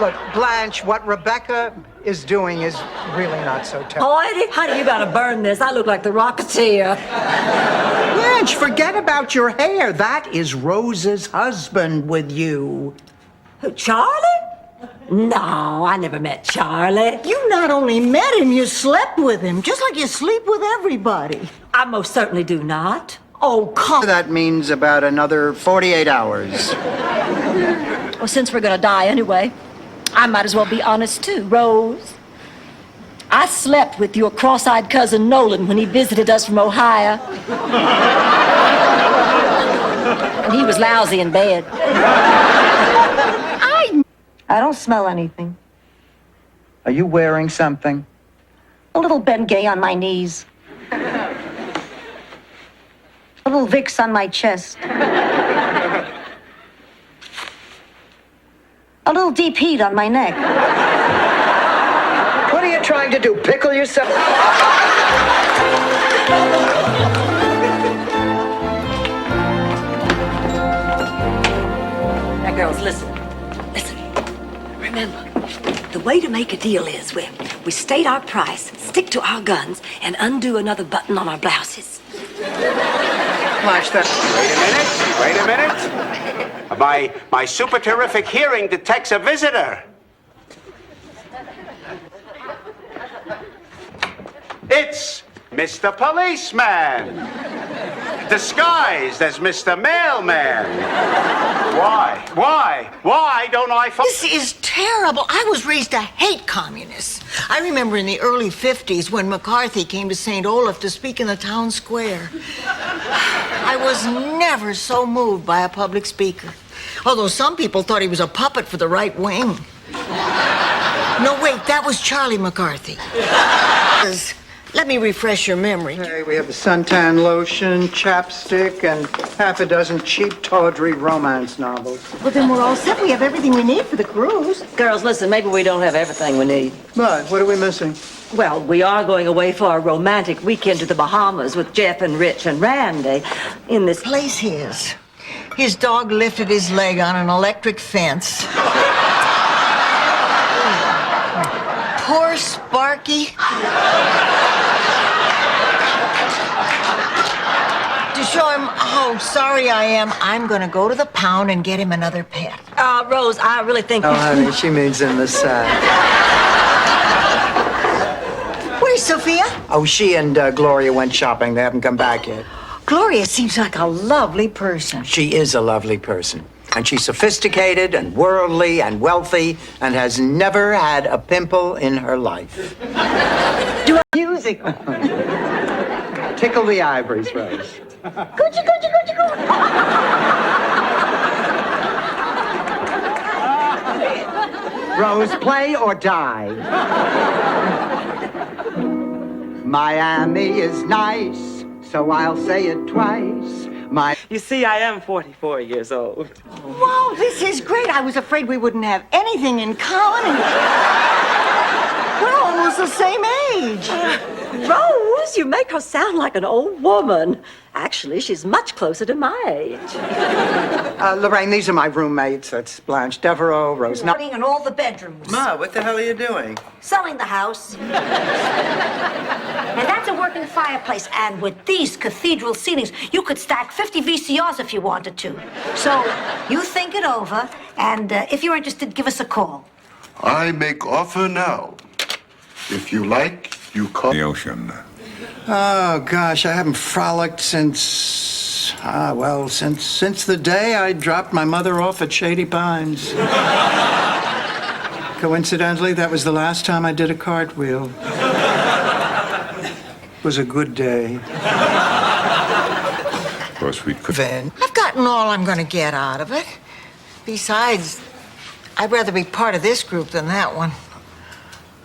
A: Look, Blanche, what Rebecca is doing is really not so terrible.
C: Honey, you gotta burn this. I look like the Rocketeer.
A: Blanche, forget about your hair. That is Rose's husband with you.
C: Who, Charlie? No, I never met Charlie.
E: You not only met him, you slept with him, just like you sleep with everybody.
C: I most certainly do not. Oh, come.
A: That means about another 48 hours.
C: Well, since we're gonna die anyway, I might as well be honest too, Rose. I slept with your cross-eyed cousin Nolan when he visited us from Ohio. And he was lousy in bed.
E: I don't smell anything.
A: Are you wearing something?
D: A little Bengay on my knees. A little Vicks on my chest. A little deep heat on my neck.
A: What are you trying to do, pickle yourself?
C: Now, girls, listen. Remember, the way to make a deal is we state our price, stick to our guns, and undo another button on our blouses.
A: Watch that.
R: Wait a minute. My super terrific hearing detects a visitor.
G: It's Mr. Policeman, disguised as Mr. Mailman. Why don't I...
B: This is terrible. I was raised to hate communists. I remember in the early 50s when McCarthy came to St. Olaf to speak in the town square. I was never so moved by a public speaker. Although some people thought he was a puppet for the right wing. No, wait, that was Charlie McCarthy. Let me refresh your memory.
A: Okay, we have the suntan lotion, chapstick, and half a dozen cheap, tawdry romance novels.
E: Well, then we're all set. We have everything we need for the cruise.
C: Girls, listen, maybe we don't have everything we need.
A: But what are we missing?
C: Well, we are going away for a romantic weekend to the Bahamas with Jeff and Rich and Randy in this
B: place his. His dog lifted his leg on an electric fence. Poor Sparky. To show him how sorry I am, I'm going to go to the pound and get him another pet.
C: Rose, I really think...
A: Oh, honey, she means in the sack.
B: Where's Sophia?
A: Oh, she and Gloria went shopping. They haven't come back yet.
B: Gloria seems like a lovely person.
A: She is a lovely person. And she's sophisticated and worldly and wealthy and has never had a pimple in her life.
B: Do I music?
A: Tickle the ivories, Rose.
B: Coochie, coochie, coochie, coochie.
A: Rose, play or die. Miami is nice, so I'll say it twice.
W: You see, I am 44 years old.
B: Wow, this is great. I was afraid we wouldn't have anything in common. We're almost the same age.
C: Rose, you make her sound like an old woman. Actually, she's much closer to my age.
A: Lorraine, these are my roommates. That's Blanche Devereaux, Rose...
E: Putting in all the bedrooms.
A: Ma, what the hell are you doing?
D: Selling the house. And that's a working fireplace. And with these cathedral ceilings, you could stack 50 VCRs if you wanted to. So you think it over, and if you're interested, give us a call.
F: I make offer now. If you like, you call...
J: The ocean.
A: Oh, gosh, I haven't frolicked since... since the day I dropped my mother off at Shady Pines. Coincidentally, that was the last time I did a cartwheel. It was a good day.
J: Of course, we could...
B: I've gotten all I'm going to get out of it. Besides, I'd rather be part of this group than that one.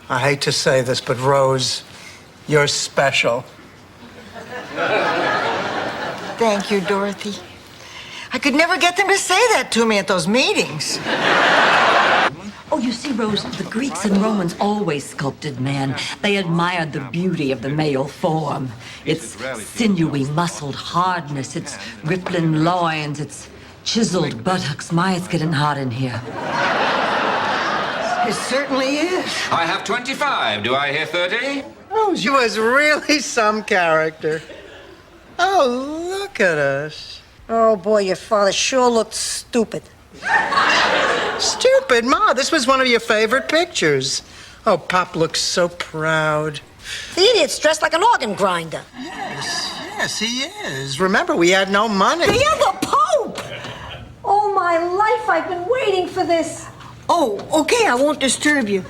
A: I hate to say this, but Rose, you're special.
B: Thank you, Dorothy. I could never get them to say that to me at those meetings.
C: Oh, you see, Rose, the Greeks and Romans always sculpted man. They admired the beauty of the male form. Its sinewy, muscled hardness, its rippling loins, its chiseled buttocks. My, it's getting hot in here.
B: It certainly is.
Q: I have 25. Do I hear 30?
A: Oh, she was really some character. Oh, look at us.
B: Oh, boy, your father sure looked stupid.
A: Stupid? Ma, this was one of your favorite pictures. Oh, Pop looks so proud.
D: The idiot's dressed like an organ grinder.
A: Yes, he is. Remember, we had no money.
D: The other Pope! Oh, my life, I've been waiting for this.
B: Oh, okay, I won't disturb you.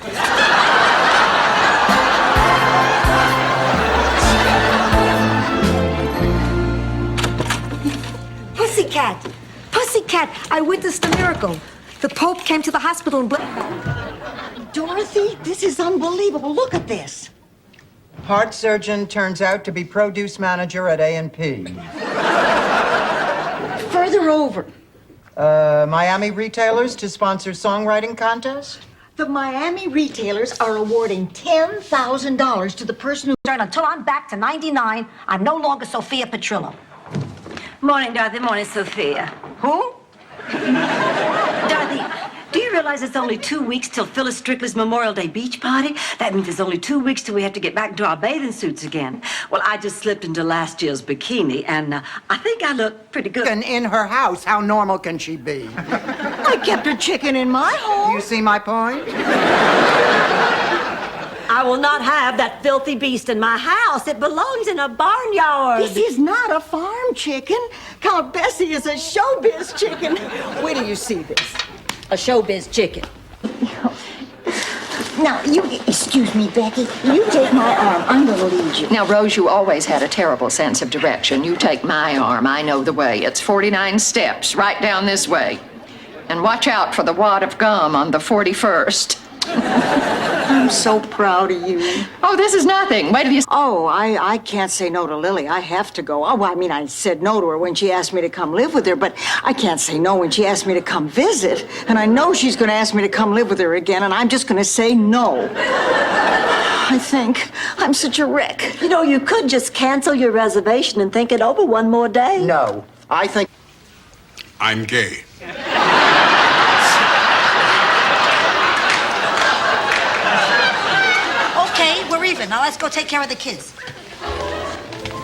D: Pussycat! Pussycat! I witnessed a miracle. The Pope came to the hospital and...
B: Dorothy, this is unbelievable. Look at this.
A: Heart surgeon turns out to be produce manager at A&P.
B: Further over.
A: Miami retailers to sponsor songwriting contest?
B: The Miami retailers are awarding $10,000 to the person who...
D: Until I'm back to 99, I'm no longer Sophia Petrillo.
C: Morning, Dorothy. Morning, Sophia.
B: Who?
C: Dorothy, do you realize it's only 2 weeks till Phyllis Strictly's Memorial Day beach party? That means it's only 2 weeks till we have to get back into our bathing suits again. Well, I just slipped into last year's bikini, and I think I look pretty good.
A: And in her house, how normal can she be?
B: I kept her chicken in my home.
A: You see my point?
C: I will not have that filthy beast in my house. It belongs in a barnyard.
E: This is not a farm chicken. Count Bessie is a showbiz chicken. Wait till you see this.
C: A showbiz chicken.
E: Now, excuse me, Becky. You take my arm. I'm going to lead you.
H: Now, Rose, you always had a terrible sense of direction. You take my arm. I know the way. It's 49 steps, right down this way. And watch out for the wad of gum on the 41st.
E: I'm so proud of you.
H: Oh, this is nothing. Wait till you...
E: Oh, I can't say no to Lily. I have to go. Oh, I mean, I said no to her when she asked me to come live with her, but I can't say no when she asked me to come visit. And I know she's going to ask me to come live with her again, and I'm just going to say no. I think I'm such a wreck.
C: You know, you could just cancel your reservation and think it over one more day.
A: No, I think...
F: I'm gay.
B: Okay, we're even. Now let's go take care of the kids.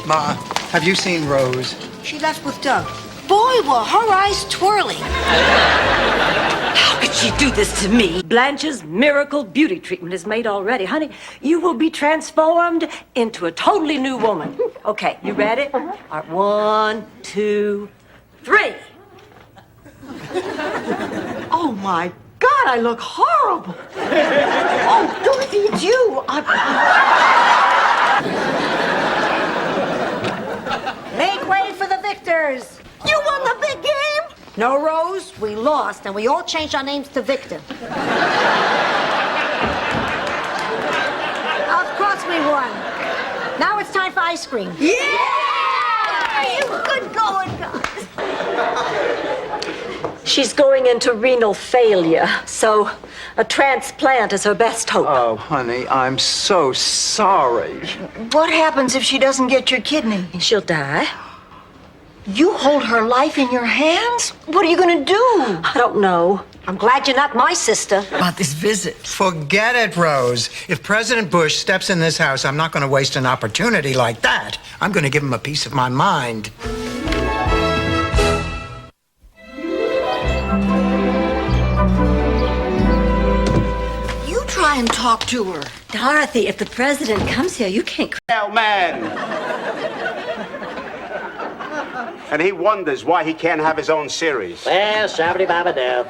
A: Ma, have you seen Rose?
B: She left with Doug. Boy, were her eyes twirling.
C: How could she do this to me? Blanche's miracle beauty treatment is made already. Honey, you will be transformed into a totally new woman. Okay, you ready? All right, 1, 2, 3.
E: Oh, my God, I look horrible. Oh, Dorothy, it's you.
D: Make way for the victors.
E: You won the big game?
D: No, Rose, we lost, and we all changed our names to Victor. Of course we won. Now it's time for ice cream.
E: Yeah! Good going, guys.
C: She's going into renal failure, so a transplant is her best hope.
A: Oh, honey, I'm so sorry.
E: What happens if she doesn't get your kidney?
C: She'll die.
E: You hold her life in your hands? What are you going to do?
C: I don't know.
D: I'm glad you're not my sister.
E: About this visit.
A: Forget it, Rose. If President Bush steps in this house, I'm not going to waste an opportunity like that. I'm going to give him a piece of my mind.
B: You try and talk to her.
C: Dorothy, if the president comes here, you can't...
G: Mailman. And he wonders why he can't have his own series.
O: Well, shabby-babba-doo.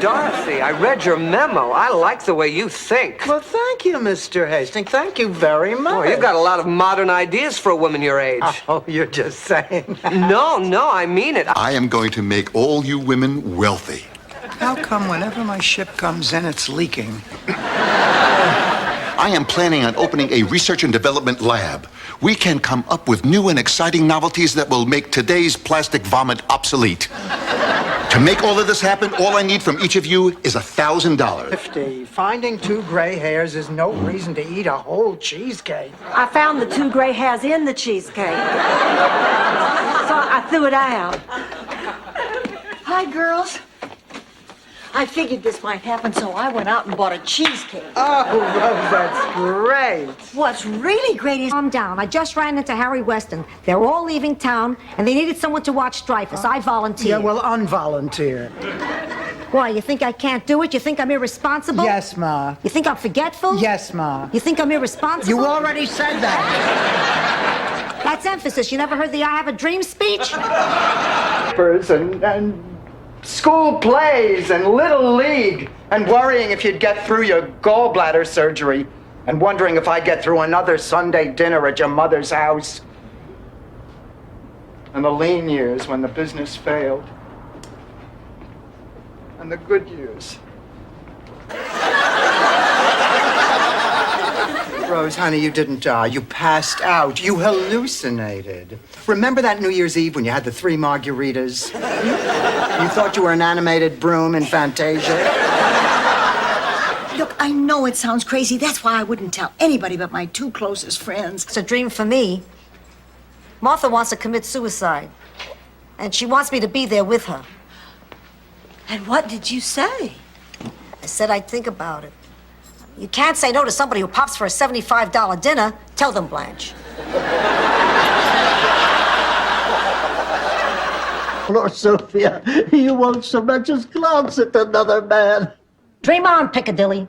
O: Dorothy, I read your memo. I like the way you think.
A: Well, thank you, Mr. Hastings. Thank you very much.
O: Oh, you've got a lot of modern ideas for a woman your age.
A: Oh, you're just saying.
O: No, I mean it.
F: I am going to make all you women wealthy.
A: How come whenever my ship comes in, it's leaking?
F: I am planning on opening a research and development lab. We can come up with new and exciting novelties that will make today's plastic vomit obsolete. To make all of this happen, all I need from each of you is $1,000.
A: 50. Finding 2 gray hairs is no reason to eat a whole cheesecake.
C: I found the 2 gray hairs in the cheesecake. So I threw it out.
E: Hi, girls. I figured this might happen, so I went out and bought a cheesecake.
A: Oh, Rose, that's great.
D: What's really great is... Calm down. I just ran into Harry Weston. They're all leaving town, and they needed someone to watch Dreyfus. I volunteered.
A: Yeah, well, unvolunteer.
D: Why, you think I can't do it? You think I'm irresponsible?
A: Yes, Ma.
D: You think I'm forgetful?
A: Yes, Ma.
D: You think I'm irresponsible?
A: You already said that.
D: That's emphasis. You never heard the I have a dream speech?
A: And school plays and Little League and worrying if you'd get through your gallbladder surgery and wondering if I'd get through another Sunday dinner at your mother's house. And the lean years when the business failed. And the good years. Rose, honey, you didn't die. You passed out. You hallucinated. Remember that New Year's Eve when you had the 3 margaritas? You thought you were an animated broom in Fantasia?
E: Look, I know it sounds crazy. That's why I wouldn't tell anybody but my 2 closest friends.
D: It's a dream for me. Martha wants to commit suicide, and she wants me to be there with her.
C: And what did you say?
D: I said I'd think about it. You can't say no to somebody who pops for a $75 dinner. Tell them, Blanche.
T: Poor Sophia, you won't so much as glance at another man.
D: Dream on, Piccadilly.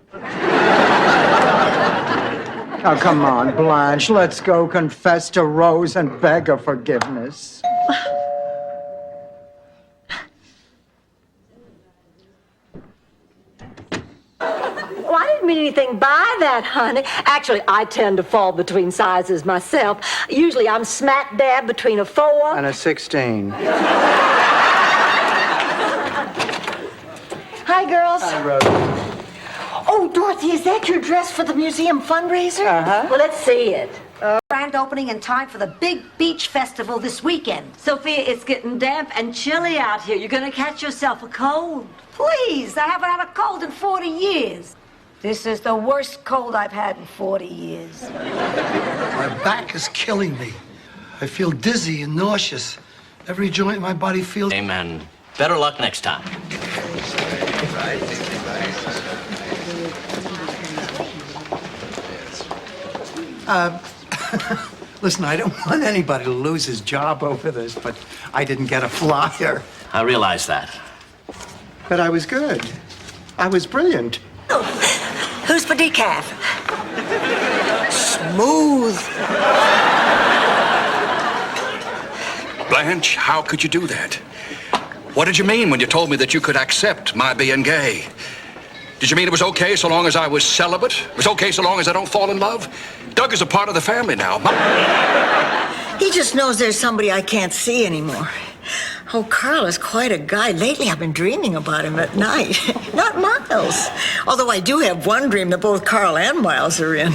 A: Oh, come on, Blanche. Let's go confess to Rose and beg her forgiveness.
C: Well, I didn't mean anything by that, honey. Actually, I tend to fall between sizes myself. Usually I'm smack dab between a 4
A: And a 16.
E: Hi, girls.
A: Hi, Rose.
E: Oh, Dorothy, is that your dress for the museum fundraiser?
A: Uh-huh.
C: Well, let's see it.
D: Grand opening in time for the big beach festival this weekend.
C: Sophia, it's getting damp and chilly out here. You're gonna catch yourself a cold.
D: Please, I haven't had a cold in 40 years. This is the worst cold I've had in 40 years.
L: My back is killing me. I feel dizzy and nauseous. Every joint in my body feels...
M: Amen. Better luck next time.
A: Listen, I don't want anybody to lose his job over this, but I didn't get a flyer.
M: I realize that.
A: But I was good. I was brilliant.
C: Oh, who's for decaf?
B: Smooth.
J: Blanche, how could you do that? What did you mean when you told me that you could accept my being gay? Did you mean it was okay so long as I was celibate? It was okay so long as I don't fall in love? Doug is a part of the family now.
B: He just knows there's somebody I can't see anymore. Oh, Carl is quite a guy. Lately, I've been dreaming about him at night. Not Miles. Although I do have one dream that both Carl and Miles are in.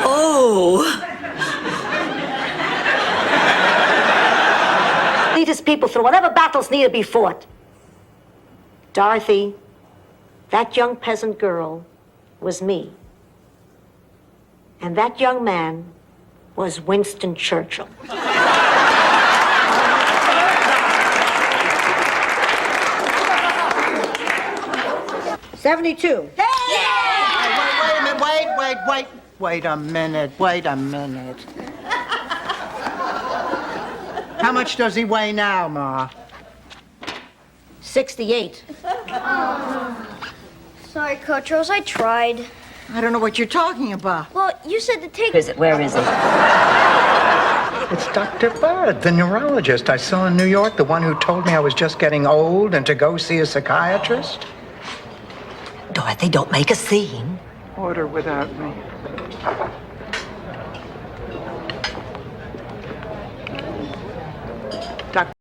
B: Oh.
D: Lead his people through whatever battles need to be fought. Dorothy, that young peasant girl was me. And that young man was Winston Churchill. 72.
A: Wait a minute. Wait a minute. How much does he weigh now, Ma?
D: 68.
R: Sorry, Coach Rose, I tried.
B: I don't know what you're talking about.
R: Well, you said to take...
C: Where is it?
A: It's Dr. Bird, the neurologist I saw in New York, the one who told me I was just getting old and to go see a psychiatrist.
C: Dorothy, don't make a scene.
A: Order without me.